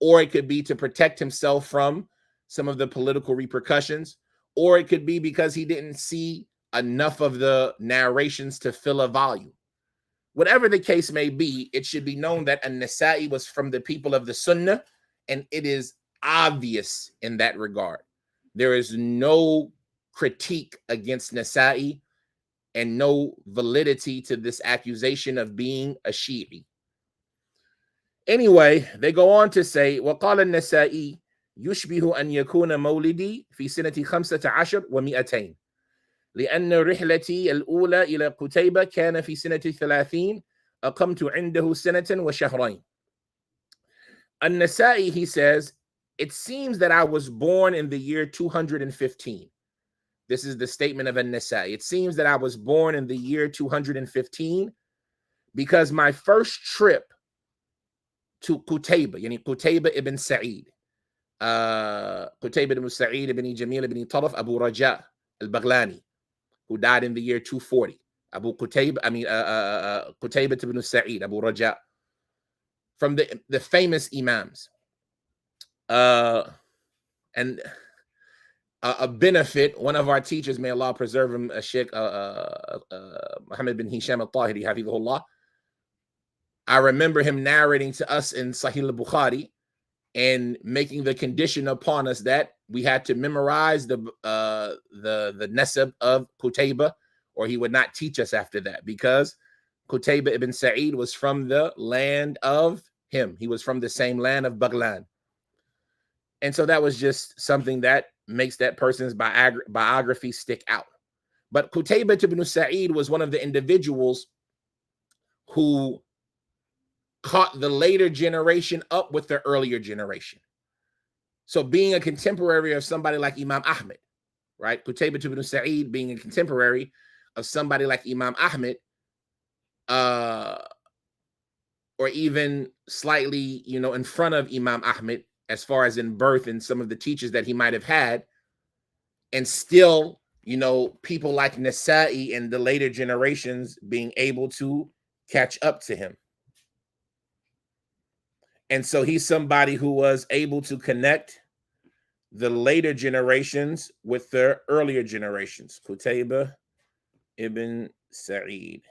S1: Or it could be to protect himself from some of the political repercussions, or it could be because he didn't see enough of the narrations to fill a volume. Whatever the case may be, it should be known that An-Nasa'i was from the people of the Sunnah, and it is obvious in that regard. There is no critique against Nasa'i and no validity to this accusation of being a Shi'i. Anyway, they go on to say, وَقَالَ النَّسَائِي يُشْبِهُ أَنْ يَكُونَ مَوْلِدِي فِي سِنَةِ 15 و200 لأن رحلتي الأولى إلى قتيبة كان في سنة 30 أقمت عنده سنة وشهرين. An-Nasa'i, he says, it seems that I was born in the year 215. This is the statement of An-Nasa'i. It seems that I was born in the year 215 because my first trip to Qutayba, yani Qutayba ibn Sa'id, Qutayba ibn Sa'id ibn Jamil ibn Taraf Abu Raja al-Baghlani, who died in the year 240. Qutayba ibn Sa'id, Abu Raja, from the famous Imams. And a benefit, one of our teachers, may Allah preserve him, Sheikh Muhammad bin Hisham al-Tahiri, hafidhahullah, I remember him narrating to us in Sahih al-Bukhari and making the condition upon us that we had to memorize the nasab of Qutayba, or he would not teach us after that, because Qutayba ibn Sa'id was from the land of him. He was from the same land of Baghlan. And so that was just something that makes that person's biography stick out. But Qutayba ibn Sa'id was one of the individuals who caught the later generation up with the earlier generation. So being a contemporary of somebody like Imam Ahmad, right? Qutayba ibn Sa'id being a contemporary of somebody like Imam Ahmad, or even slightly, in front of Imam Ahmad as far as in birth and some of the teachers that he might have had, and still, people like Nasa'i and the later generations being able to catch up to him. And so he's somebody who was able to connect the later generations with the earlier generations. Qutayba ibn Sa'id.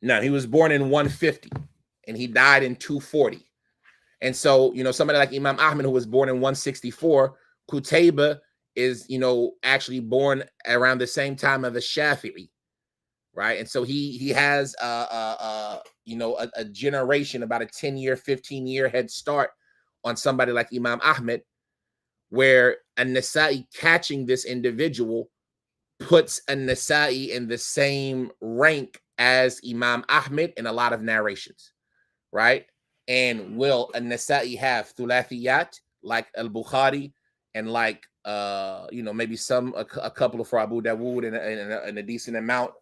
S1: Now, he was born in 150 and he died in 240. And so, somebody like Imam Ahmad, who was born in 164, Qutayba is, actually born around the same time of the Shafi'i. Right. And so he has a generation, about a 10-year, 15-year head start on somebody like Imam Ahmad, where An-Nasa'i catching this individual puts An-Nasa'i in the same rank as Imam Ahmad in a lot of narrations. Right. And will An-Nasa'i have thulathiyat like Al-Bukhari and like maybe a couple for Abu Dawood and a decent amount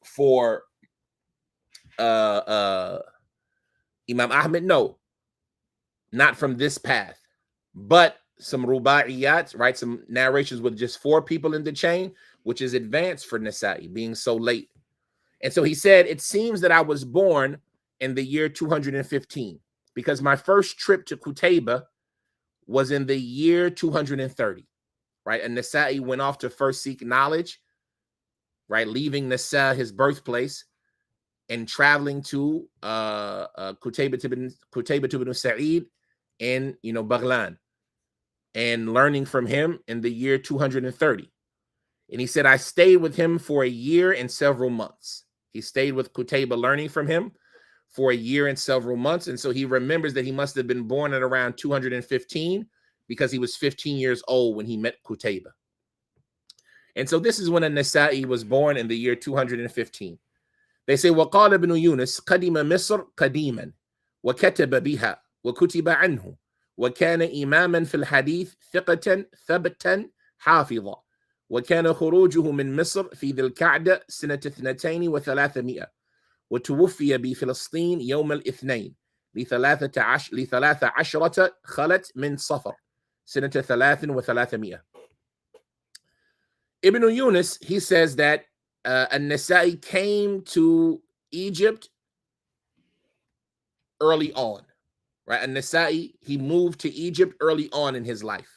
S1: for Imam Ahmad? No, not from this path, but some rubaiyat, right? Some narrations with just 4 people in the chain, which is advanced for Nasa'i being so late. And so he said, it seems that I was born in the year 215, because my first trip to Qutayba was in the year 230, right? And Nasa'i went off to first seek knowledge, right? Leaving Nasa, his birthplace, and traveling to Qutayba ibn Sa'id in, Baghlan, and learning from him in the year 230. And he said, I stayed with him for a year and several months. He stayed with Qutayba learning from him for a year and several months. And so he remembers that he must have been born at around 215 because he was 15 years old when he met Qutayba. And so this is when An-Nasa'i was born in the year 215. They say, وقال ابن يونس قدم مصر قديما وكتب بها وكتب عنه وكان إماما في الحديث ثقة ثبتا حافظا وكان خروجه من مصر في ذي القعدة سنة 32 وتوفي بفلسطين يوم الاثنين ل13 خلت من صفر سنة 33. Ibn Yunus, he says that An-Nasa'i came to Egypt early on, right? An-Nasa'i, he moved to Egypt early on in his life.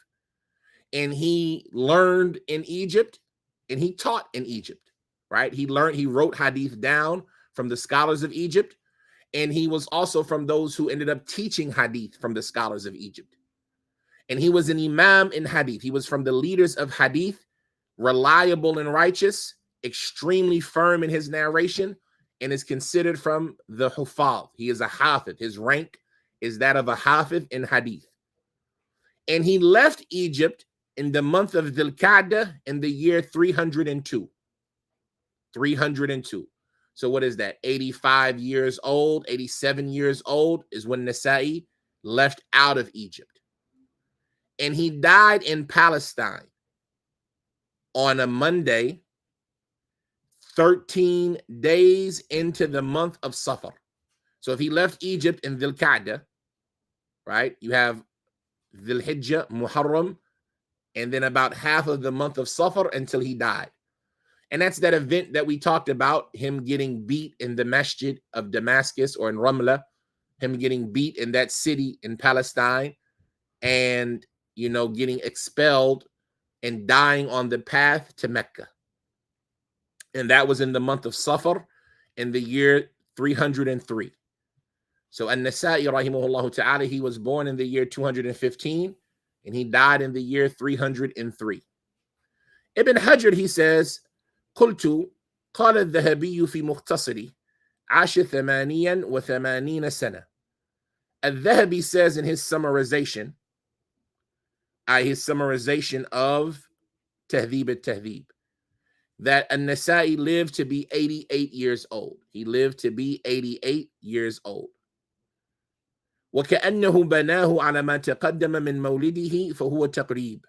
S1: And he learned in Egypt and he taught in Egypt, right? He wrote hadith down from the scholars of Egypt. And he was also from those who ended up teaching hadith from the scholars of Egypt. And he was an imam in hadith. He was from the leaders of hadith, reliable and righteous, extremely firm in his narration, and is considered from the Hufaz. He is a Hafid. His rank is that of a Hafid in hadith. And he left Egypt in the month of Dhul Qa'dah in the year 302. 302. So what is that? 85 years old, 87 years old is when Nasa'i left out of Egypt. And he died in Palestine on a Monday, 13 days into the month of Safar. So if he left Egypt in Dhul Qa'dah, right, you have Dhul Hijjah, Muharram, and then about half of the month of Safar until he died. And that's that event that we talked about, him getting beat in the masjid of Damascus or in Ramla, him getting beat in that city in Palestine and, getting expelled and dying on the path to Mecca. And that was in the month of Safar in the year 303. So An-Nasa'i, rahimahullah ta'ala, he was born in the year 215 and he died in the year 303. Ibn Hajar, he says, قلت قال الذهبي في مختصري عاش 88 سنة. Al-Dhahabi says in his summarization of Tahdheeb At-Tahdheeb, that An-Nasa'i lived to be 88 years old. He lived to be 88 years old. وكأنه بناه على ما تقدم من مولده فهو تقريب.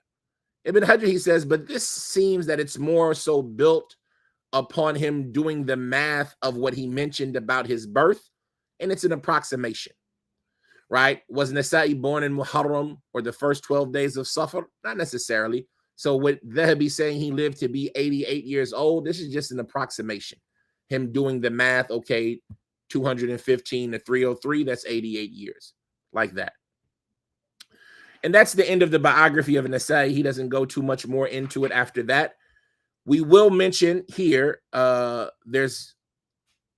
S1: Ibn Hajar, he says, but this seems that it's more so built upon him doing the math of what he mentioned about his birth, and it's an approximation, right? Was Nasa'i born in Muharram or the first 12 days of Safar? Not necessarily. So with Dhahabi saying he lived to be 88 years old, this is just an approximation. Him doing the math, okay, 215 to 303, that's 88 years, like that. And that's the end of the biography of Nasa'i. He doesn't go too much more into it after that. We will mention here, there's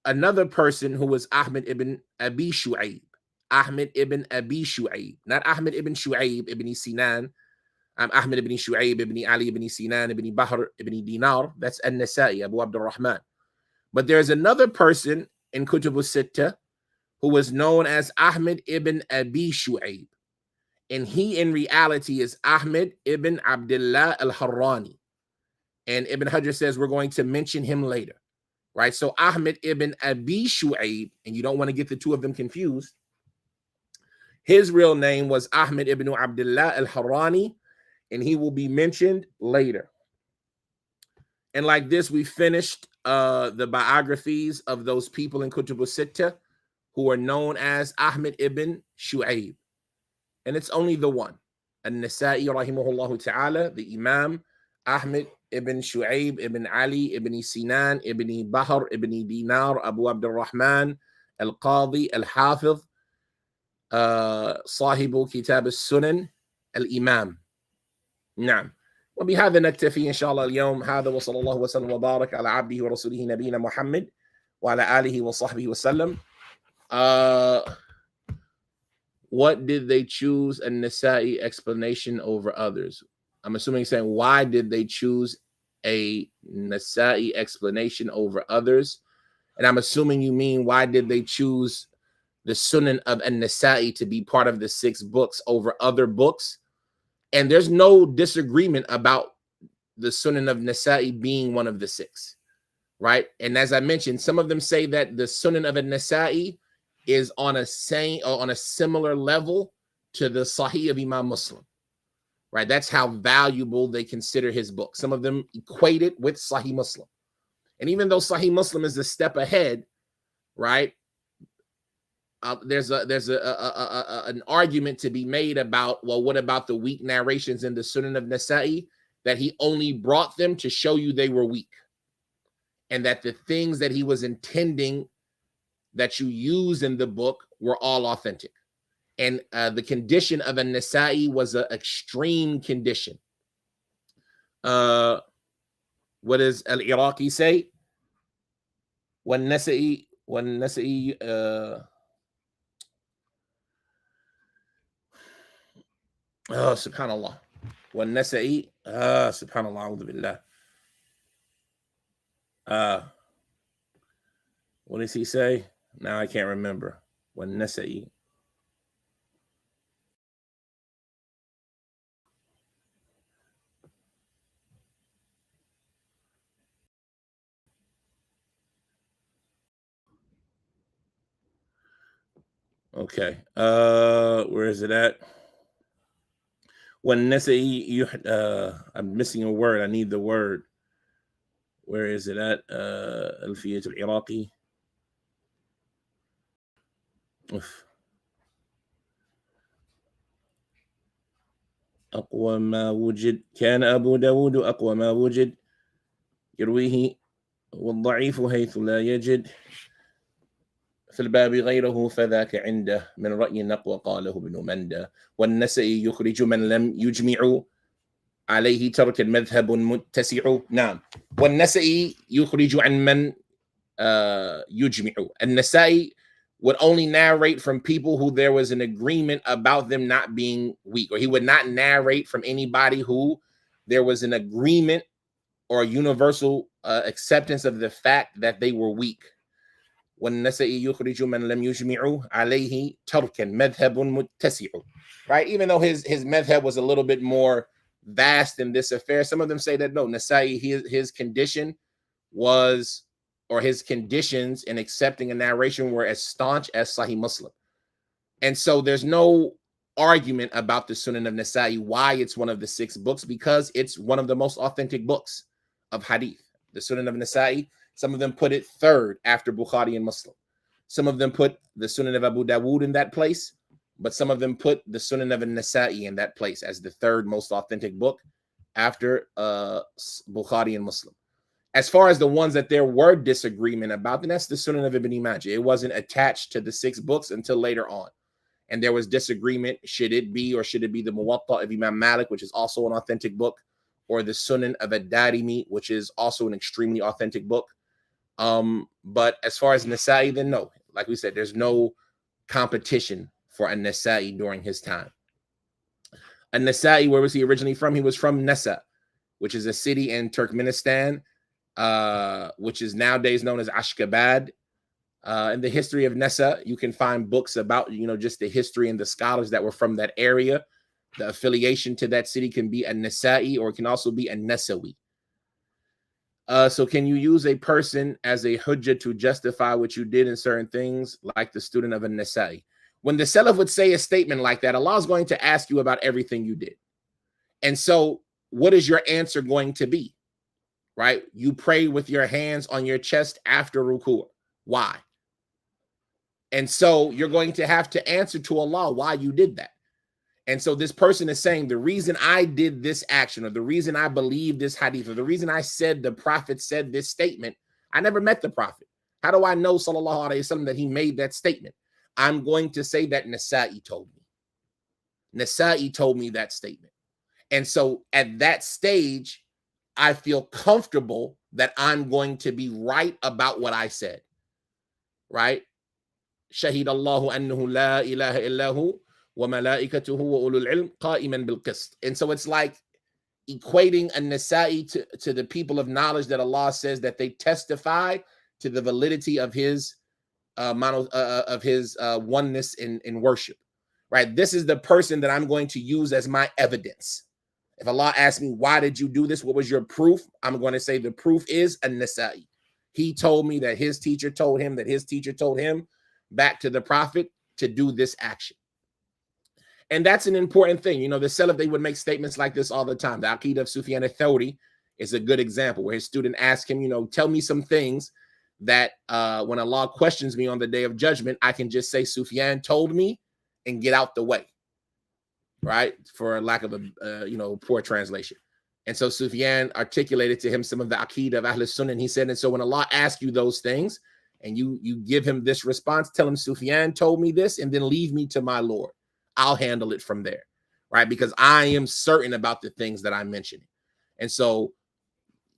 S1: another person who was Ahmad ibn Abi Su'ayb. Ahmad ibn Abi Su'ayb. Not Ahmad ibn Su'ayb ibn Sinan. Ahmad ibn Su'ayb ibn Ali ibn Sinan ibn Bahr ibn Dinar. That's An-Nasa'i, Abu Abdul Rahman. But there's another person in Kutub al-Sittah who was known as Ahmad ibn Abi Su'ayb. And he in reality is Ahmad ibn Abdullah al-Harrani. And Ibn Hajar says we're going to mention him later, right? So Ahmad ibn Abi Su'ayb, and you don't want to get the two of them confused. His real name was Ahmad ibn Abdullah al-Harrani, and he will be mentioned later. And like this, we finished the biographies of those people in Kutub al-Sittah who are known as Ahmad ibn Su'ayb. And it's only the one. An-Nasa'i, rahimahullah ta'ala, the Imam, Ahmad ibn Su'ayb ibn Ali ibn Sinan ibn Bahr ibn Dinar Abu Abdul Rahman القاضي الحافظ صاحب كتاب السنن الإمام. نعم. وبهذا نكتفي إن شاء الله اليوم. هذا وصلى الله وسلم وبارك على عبده ورسوله نبينا محمد وعلى آله وصحبه وسلم. What did they choose a Nasa'i explanation over others? I'm assuming saying, why did they choose a Nasa'i explanation over others? And I'm assuming you mean, why did they choose the Sunan of An-Nasa'i to be part of the 6 books over other books? And there's no disagreement about the Sunan of Nasa'i being one of the 6, right? And as I mentioned, some of them say that the Sunan of An-Nasa'i is on a similar level to the Sahih of Imam Muslim, right? That's how valuable they consider his book. Some of them equate it with Sahih Muslim. And even though Sahih Muslim is a step ahead, right? There's an argument to be made about, well, what about the weak narrations in the Sunan of Nasa'i? That he only brought them to show you they were weak. And that the things that he was intending that you use in the book were all authentic. And the condition of a Nasa'i was an extreme condition. What does Al-Iraqi say? When Nasa'i, subhanallah. When Nasa'i, subhanallah, a'udhu billah. What does he say? Now I can't remember. When Nasa'i. Okay. Where is it at? When Nasa'i, I'm missing a word. I need the word. Where is it at? Al-Fiyat al-Iraqi. أقوى ما وجد كان أبو داود أقوى ما وجد يرويه والضعيف حيث لا يجد في الباب غيره فذاك عنده من رأي نقوى قاله ابن مندى والنسائي يخرج من لم يجمع عليه ترك المذهب متسع. نعم. والنسائي يخرج عن من يجمع. النسائي would only narrate from people who there was an agreement about them not being weak, or he would not narrate from anybody who there was an agreement or a universal acceptance of the fact that they were weak. وَالنَّسَائِي يُخْرِجُ مَنْ لَمْ يُجْمِعُ عَلَيْهِ تَرْكًا مَذْهَبٌ مُتَّسِعٌ. Right? Even though his madhab was a little bit more vast in this affair, some of them say that no, Nasa'i, his condition was, or his conditions in accepting a narration were as staunch as Sahih Muslim. And so there's no argument about the Sunan of Nasa'i, why it's one of the 6 books, because it's one of the most authentic books of hadith. The Sunan of Nasa'i, some of them put it 3rd after Bukhari and Muslim. Some of them put the Sunan of Abu Dawood in that place, but some of them put the Sunan of Nasa'i in that place as the 3rd most authentic book after Bukhari and Muslim. As far as the ones that there were disagreement about, then that's the Sunan of Ibn Majah. It wasn't attached to the 6 books until later on. And there was disagreement, should it be or should it be the Muwatta of Imam Malik, which is also an authentic book, or the Sunan of Ad-Darimi, which is also an extremely authentic book. But as far as Nasa'i, then no. Like we said, there's no competition for a Nasa'i during his time. A Nasa'i, where was he originally from? He was from Nasa, which is a city in Turkmenistan, which is nowadays known as Ashgabat. In the history of Nasa, you can find books about, just the history and the scholars that were from that area. The affiliation to that city can be a Nasa'i, or it can also be a Nasawi. So can you use a person as a hujjah to justify what you did in certain things, like the student of a Nasa'i? When the Salaf would say a statement like that, Allah is going to ask you about everything you did. And so what is your answer going to be? Right? You pray with your hands on your chest after ruku'. Why? And so you're going to have to answer to Allah why you did that. And so this person is saying, the reason I did this action, or the reason I believe this hadith, or the reason I said the Prophet said this statement, I never met the Prophet. How do I know, sallallahu alaihi wasallam, that he made that statement? I'm going to say that Nasa'i told me. Nasa'i told me that statement. And so at that stage, I feel comfortable that I'm going to be right about what I said, right? Shahid Allahu annahu la ilaha illahu wa malaikatuhu wa ulul ilm qa'iman bil qist. And so it's like equating a Nasa'i to the people of knowledge that Allah says that they testify to the validity of his oneness in worship, right? This is the person that I'm going to use as my evidence. If Allah asks me, why did you do this? What was your proof? I'm going to say the proof is an-Nasa'i. He told me that his teacher told him that his teacher told him back to the Prophet to do this action. And that's an important thing. You know, the Salaf, they would make statements like this all the time. The Aqeedah of Sufyan al-Thawri is a good example where his student asked him, you know, tell me some things that when Allah questions me on the day of judgment, I can just say Sufyan told me and get out the way. Right, for lack of a poor translation. And so Sufyan articulated to him some of the Aqeedah of Ahl Sunnah, and he said, and so when Allah asks you those things and you give him this response, tell him Sufyan told me this, and then leave me to my Lord. I'll handle it from there, right? Because I am certain about the things that I'm mentioning. And so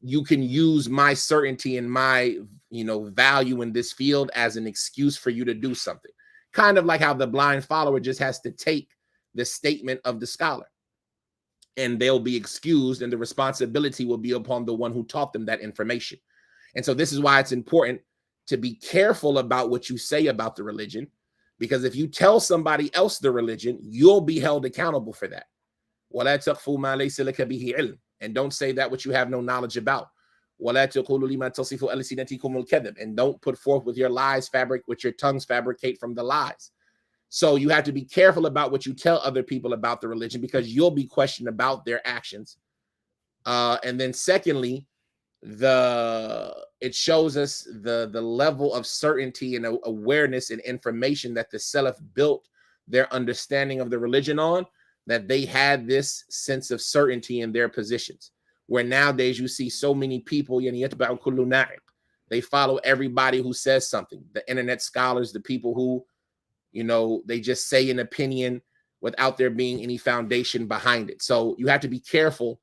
S1: you can use my certainty and my value in this field as an excuse for you to do something. Kind of like how the blind follower just has to take the statement of the scholar, and they'll be excused, and the responsibility will be upon the one who taught them that information. And so this is why it's important to be careful about what you say about the religion, because if you tell somebody else the religion, you'll be held accountable for that. وَلَا تَقْفُوا مَا لَيْسَ لَكَ بِهِ عِلْمٍ. And don't say that which you have no knowledge about. وَلَا تَقُولُوا لِمَا تَصِفُ أَلْسِنَتِكُمُ الْكَذِبَ. And don't put forth with your lies which your tongues fabricate from the lies. So you have to be careful about what you tell other people about the religion, because you'll be questioned about their actions. And then secondly, it shows us the level of certainty and awareness and information that the Salaf built their understanding of the religion on, that they had this sense of certainty in their positions. Where nowadays you see so many people, they follow everybody who says something. The internet scholars, the people who they just say an opinion without there being any foundation behind it. So you have to be careful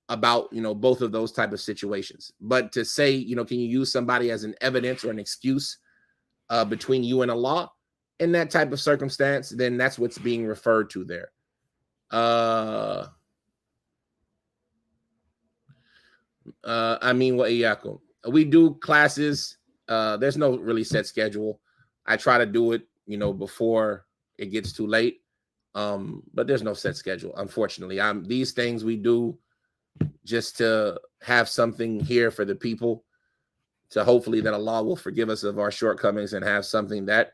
S1: about, both of those type of situations. But to say, can you use somebody as an evidence or an excuse between you and Allah in that type of circumstance, then that's what's being referred to there. We do classes. There's no really set schedule. I try to do it before it gets too late. But there's no set schedule, unfortunately. These things we do just to have something here for the people, to hopefully that Allah will forgive us of our shortcomings and have something that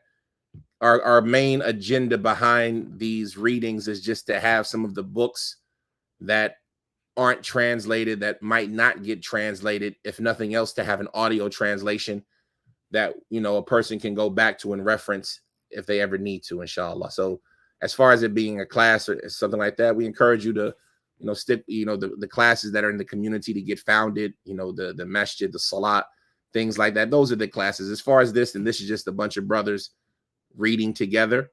S1: our main agenda behind these readings is just to have some of the books that aren't translated, that might not get translated, if nothing else, to have an audio translation that a person can go back to and reference if they ever need to, inshallah. So as far as it being a class or something like that, we encourage you to stick the classes that are in the community to get founded, the masjid, the salat, things like that. Those are the classes. As far as this, and this is just a bunch of brothers reading together,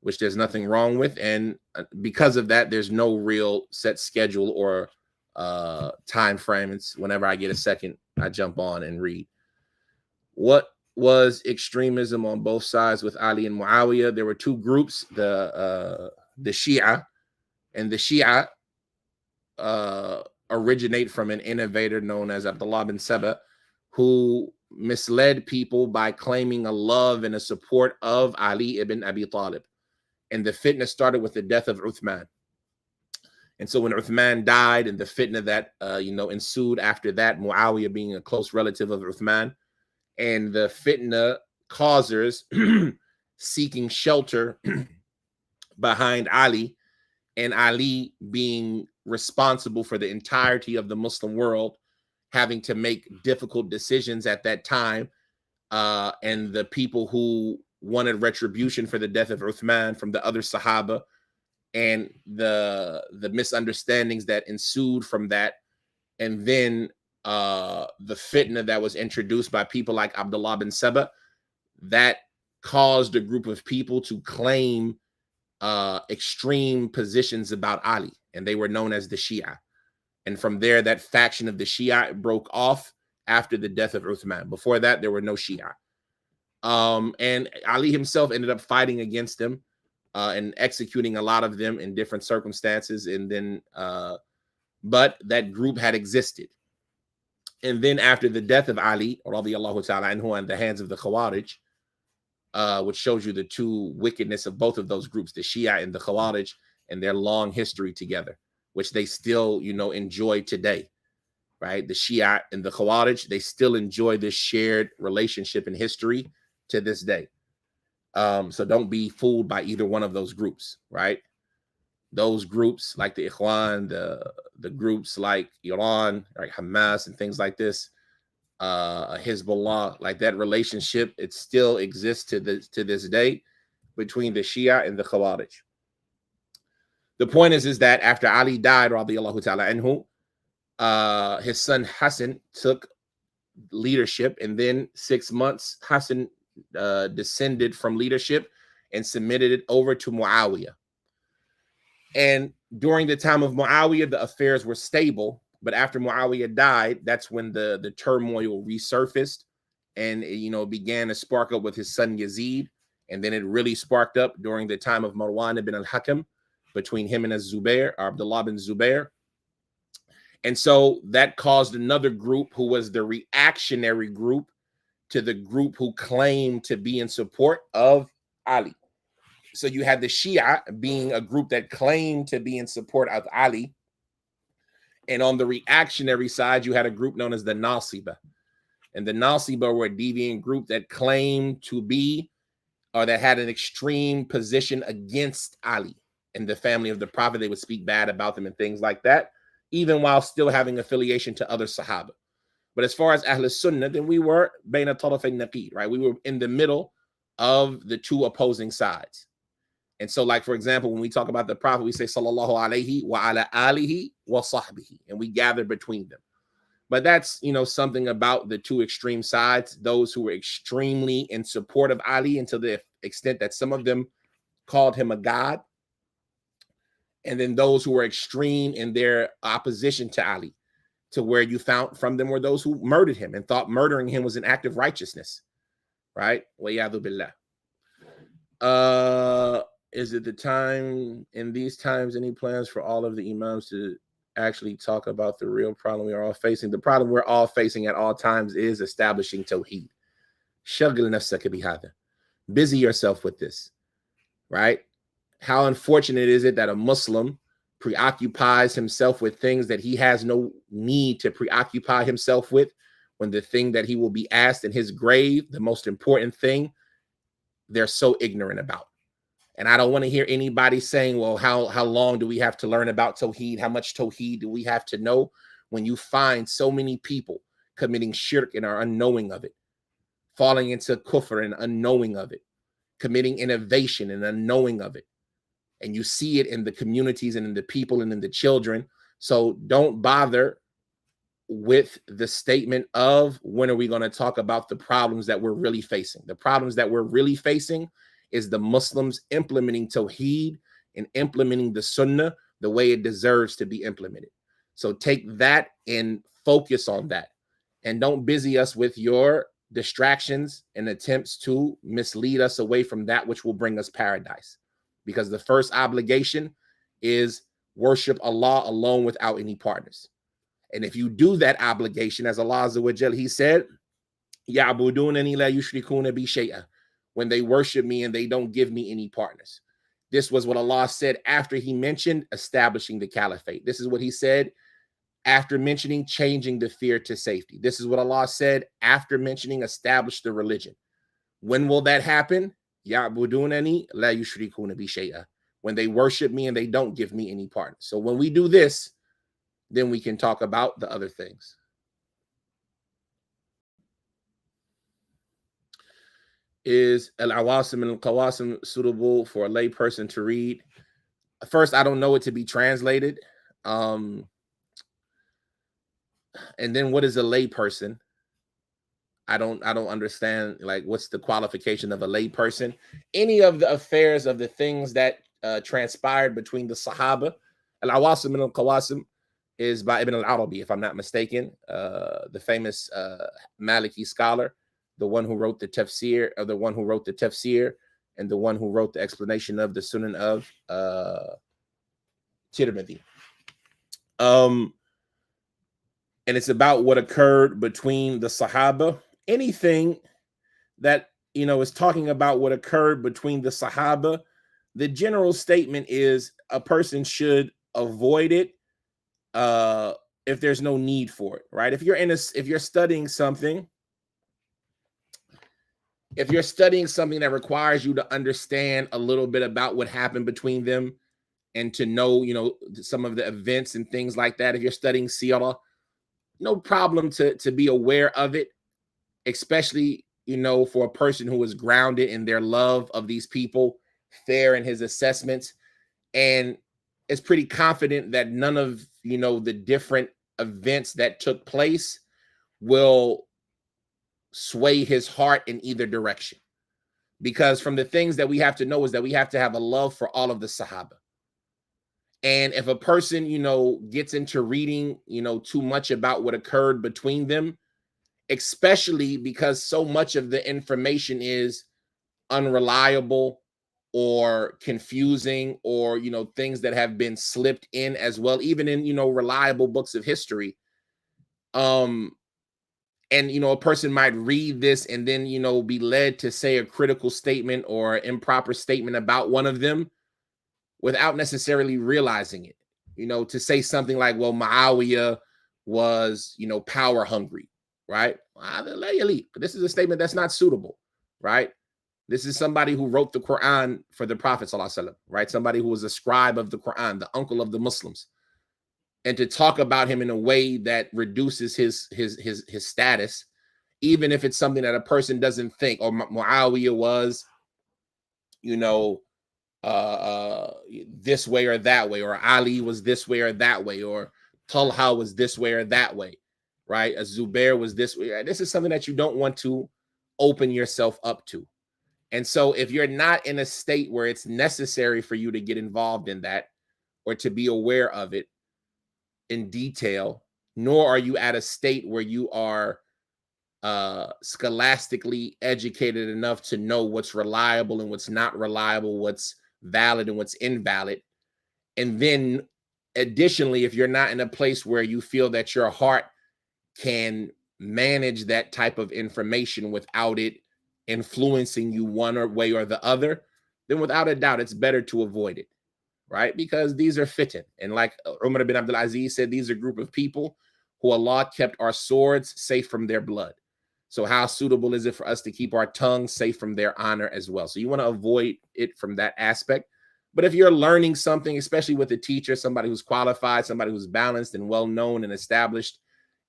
S1: which there's nothing wrong with. And because of that, there's no real set schedule or time frame. It's whenever I get a second, I jump on and read. What was extremism on both sides with Ali and Muawiyah? There were two groups, the Shia, and the Shia originate from an innovator known as Abdullah bin Saba, who misled people by claiming a love and a support of Ali ibn Abi Talib. And the fitna started with the death of Uthman. And so when Uthman died, and the fitna that ensued after that, Muawiyah being a close relative of Uthman, and the fitna causers seeking shelter behind Ali, and Ali being responsible for the entirety of the Muslim world, having to make difficult decisions at that time, and the people who wanted retribution for the death of Uthman from the other Sahaba, and the misunderstandings that ensued from that, and then the fitna that was introduced by people like Abdullah bin Saba, that caused a group of people to claim extreme positions about Ali, and they were known as the Shia. And from there, that faction of the Shia broke off after the death of Uthman. Before that, there were no Shia. And Ali himself ended up fighting against them and executing a lot of them in different circumstances. And then, but that group had existed. And then after the death of Ali, radiallahu ta'ala anhu, in the hands of the Khawarij, which shows you the two wickedness of both of those groups, the Shia and the Khawarij, and their long history together, which they still, enjoy today, right? The Shia and the Khawarij, they still enjoy this shared relationship and history to this day. So don't be fooled by either one of those groups, right? Those groups like the Ikhwan, the groups like Iran, like Hamas and things like this, Hezbollah, like that relationship, it still exists to this day between the Shia and the Khawarij. The point is that after Ali died, radiallahu ta'ala anhu, his son Hassan took leadership, and then 6 months Hassan descended from leadership and submitted it over to Muawiyah. And during the time of Muawiyah, the affairs were stable. But after Muawiyah died, that's when the turmoil resurfaced, and it began to spark up with his son Yazid. And then it really sparked up during the time of Marwan ibn al-Hakam, between him and Zubair, Abdullah bin Zubair. And so that caused another group, who was the reactionary group to the group who claimed to be in support of Ali. So you had the Shia being a group that claimed to be in support of Ali. And on the reactionary side, you had a group known as the Nasiba. And the Nasiba were a deviant group that claimed to be, or that had an extreme position against Ali and the family of the Prophet. They would speak bad about them and things like that, even while still having affiliation to other Sahaba. But as far as Ahl Sunnah, then we were Bayna Taraf al-Naqid, right? We were in the middle of the two opposing sides. And so, like, for example, when we talk about the Prophet, we say sallallahu alayhi wa ala alihi wa sahbihi, and we gather between them. But that's, something about the two extreme sides, those who were extremely in support of Ali, and to the extent that some of them called him a god. And then those who were extreme in their opposition to Ali, to where you found from them were those who murdered him and thought murdering him was an act of righteousness, right? Wa ya'dhu billah. Is it the time, in these times, any plans for all of the imams to actually talk about the real problem we are all facing? The problem we're all facing at all times is establishing Tawheed. Shaghil nafsaka bihadha. Busy yourself with this, right? How unfortunate is it that a Muslim preoccupies himself with things that he has no need to preoccupy himself with, when the thing that he will be asked in his grave, the most important thing, they're so ignorant about. And I don't want to hear anybody saying, well, how long do we have to learn about Tawheed? How much Tawheed do we have to know? When you find so many people committing shirk and are unknowing of it, falling into kufr and unknowing of it, committing innovation and unknowing of it. And you see it in the communities and in the people and in the children. So don't bother with the statement of, when are we going to talk about the problems that we're really facing? The problems that we're really facing is the Muslims implementing Tawheed and implementing the Sunnah the way it deserves to be implemented. So take that and focus on that. And don't busy us with your distractions and attempts to mislead us away from that which will bring us paradise. Because the first obligation is worship Allah alone without any partners. And if you do that obligation, as Allah Azza wa Jal, He said, يَعْبُدُونَنِي لَا يُشْرِكُونَ بِي شَيْئًا, when they worship me and they don't give me any partners. This was what Allah said after He mentioned establishing the caliphate. This is what He said after mentioning changing the fear to safety. This is what Allah said after mentioning establish the religion. When will that happen? يَعْبُدُونَنِي لَا يُشْرِكُونَ بِي شَيْئًا, when they worship me and they don't give me any partners. So when we do this, then we can talk about the other things. Is Al-Awasim and Al-Qawasim suitable for a lay person to read? First, I don't know it to be translated. And then what is a lay person? I don't understand, like, what's the qualification of a lay person? Any of the affairs of the things that transpired between the Sahaba. Al-Awasim al-Qawasim is by Ibn al-Arabi, if I'm not mistaken, the famous Maliki scholar, the one who wrote the tafsir, or the one who wrote the tafsir, and the one who wrote the explanation of the Sunan of Tirmidhi. And it's about what occurred between the Sahaba. Anything that, you know, is talking about what occurred between the Sahaba, the general statement is a person should avoid it if there's no need for it, right? If you're studying something, that requires you to understand a little bit about what happened between them and to know, you know, some of the events and things like that, if you're studying Sirah, no problem to be aware of it, especially, you know, for a person who is grounded in their love of these people, fair in his assessments, and is pretty confident that none of, you know, the different events that took place will sway his heart in either direction. Because from the things that we have to know is that we have to have a love for all of the Sahaba. And if a person, you know, gets into reading, you know, too much about what occurred between them, especially because so much of the information is unreliable or confusing, or, you know, things that have been slipped in as well, even in, you know, reliable books of history. And, you know, a person might read this and then, you know, be led to say a critical statement or improper statement about one of them without necessarily realizing it. You know, to say something like, well, Muawiyah was, you know, power hungry, right? This is a statement that's not suitable, right? This is somebody who wrote the Quran for the Prophet ﷺ, right? Somebody who was a scribe of the Quran, the uncle of the Muslims. And to talk about him in a way that reduces his status, even if it's something that a person doesn't think, or Muawiyah was, you know, this way or that way, or Ali was this way or that way, or Talha was this way or that way, right? Zubair was this way. This is something that you don't want to open yourself up to. And so if you're not in a state where it's necessary for you to get involved in that or to be aware of it in detail, nor are you at a state where you are scholastically educated enough to know what's reliable and what's not reliable, what's valid and what's invalid. And then additionally, if you're not in a place where you feel that your heart can manage that type of information without it influencing you one way or the other, then without a doubt, it's better to avoid it, right? Because these are fitan. And like Umar ibn Abdul Aziz said, these are a group of people who Allah kept our swords safe from their blood. So how suitable is it for us to keep our tongue safe from their honor as well? So you want to avoid it from that aspect. But if you're learning something, especially with a teacher, somebody who's qualified, somebody who's balanced and well-known and established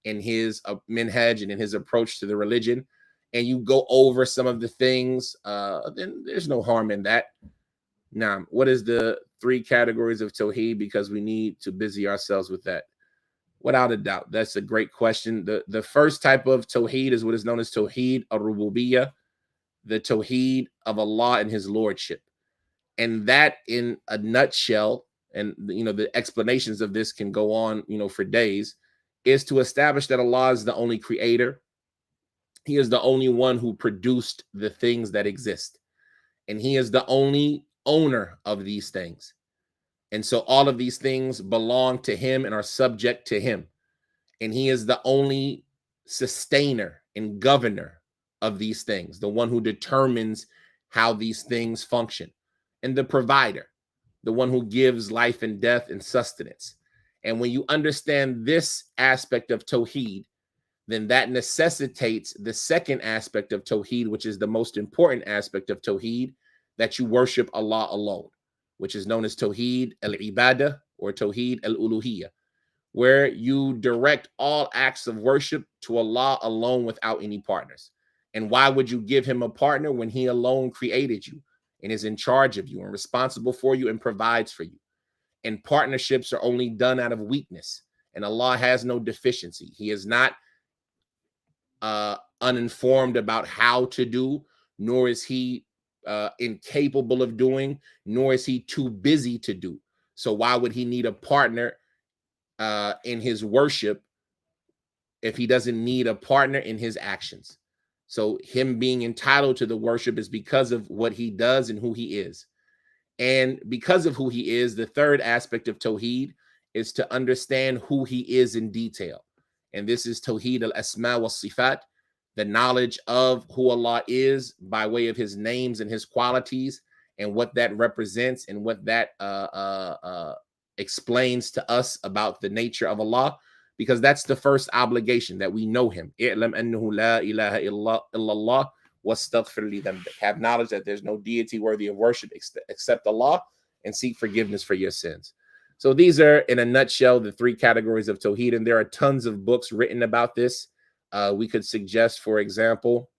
S1: in his minhaj and in his approach to the religion, and you go over some of the things, then there's no harm in that. Now, what is the 3 categories of Tawheed? Because we need to busy ourselves with that. Without a doubt, that's a great question. The first type of Tawheed is what is known as Tawheed al-Rububiyyah, the Tawheed of Allah and his lordship. And that, in a nutshell, and you know, the explanations of this can go on, you know, for days, is to establish that Allah is the only creator. He is the only one who produced the things that exist. And he is the only owner of these things. And so all of these things belong to him and are subject to him. And he is the only sustainer and governor of these things, the one who determines how these things function, and the provider, the one who gives life and death and sustenance. And when you understand this aspect of Tawheed, then that necessitates the second aspect of Tawheed, which is the most important aspect of Tawheed, that you worship Allah alone, which is known as Tawheed al-Ibadah or Tawheed al-Uluhiyyah, where you direct all acts of worship to Allah alone without any partners. And why would you give him a partner when he alone created you and is in charge of you and responsible for you and provides for you? And partnerships are only done out of weakness. and Allah has no deficiency. He is not uninformed about how to do, nor is he incapable of doing, nor is he too busy to do. So why would he need a partner in his worship if he doesn't need a partner in his actions? So him being entitled to the worship is because of what he does and who he is. And because of who he is, the third aspect of Tawheed is to understand who he is in detail. And this is Tawheed al-Asma wa Sifat, the knowledge of who Allah is by way of his names and his qualities, and what that represents and what that explains to us about the nature of Allah, because that's the first obligation, that we know him. I'lam annahu la ilaha illallah wastaghfir li dhanbik. Have knowledge that there's no deity worthy of worship except Allah, and seek forgiveness for your sins. So these are, in a nutshell, the three categories of Tawheed, and there are tons of books written about this. We could suggest, for example,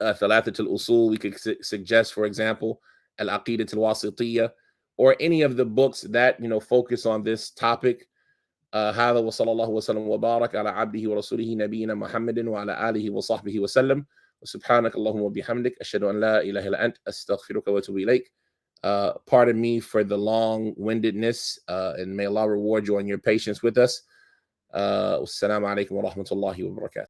S1: Thalathat al-Usul. We could suggest, for example, Al-Aqidat al-Wasitiyya, or any of the books that, focus on this topic. هذا وصلى الله وسلم وبارك على عبده ورسوله نبينا محمد وعلى آله وصحبه وسلم وسبحانك اللهم وبحمدك أشهد أن لا إله إلا أنت أستغفرك وأتوب إليك. Pardon me for the long-windedness, and may Allah reward you on your patience with us. Wassalamu alaikum wa rahmatullahi wa barakatuh.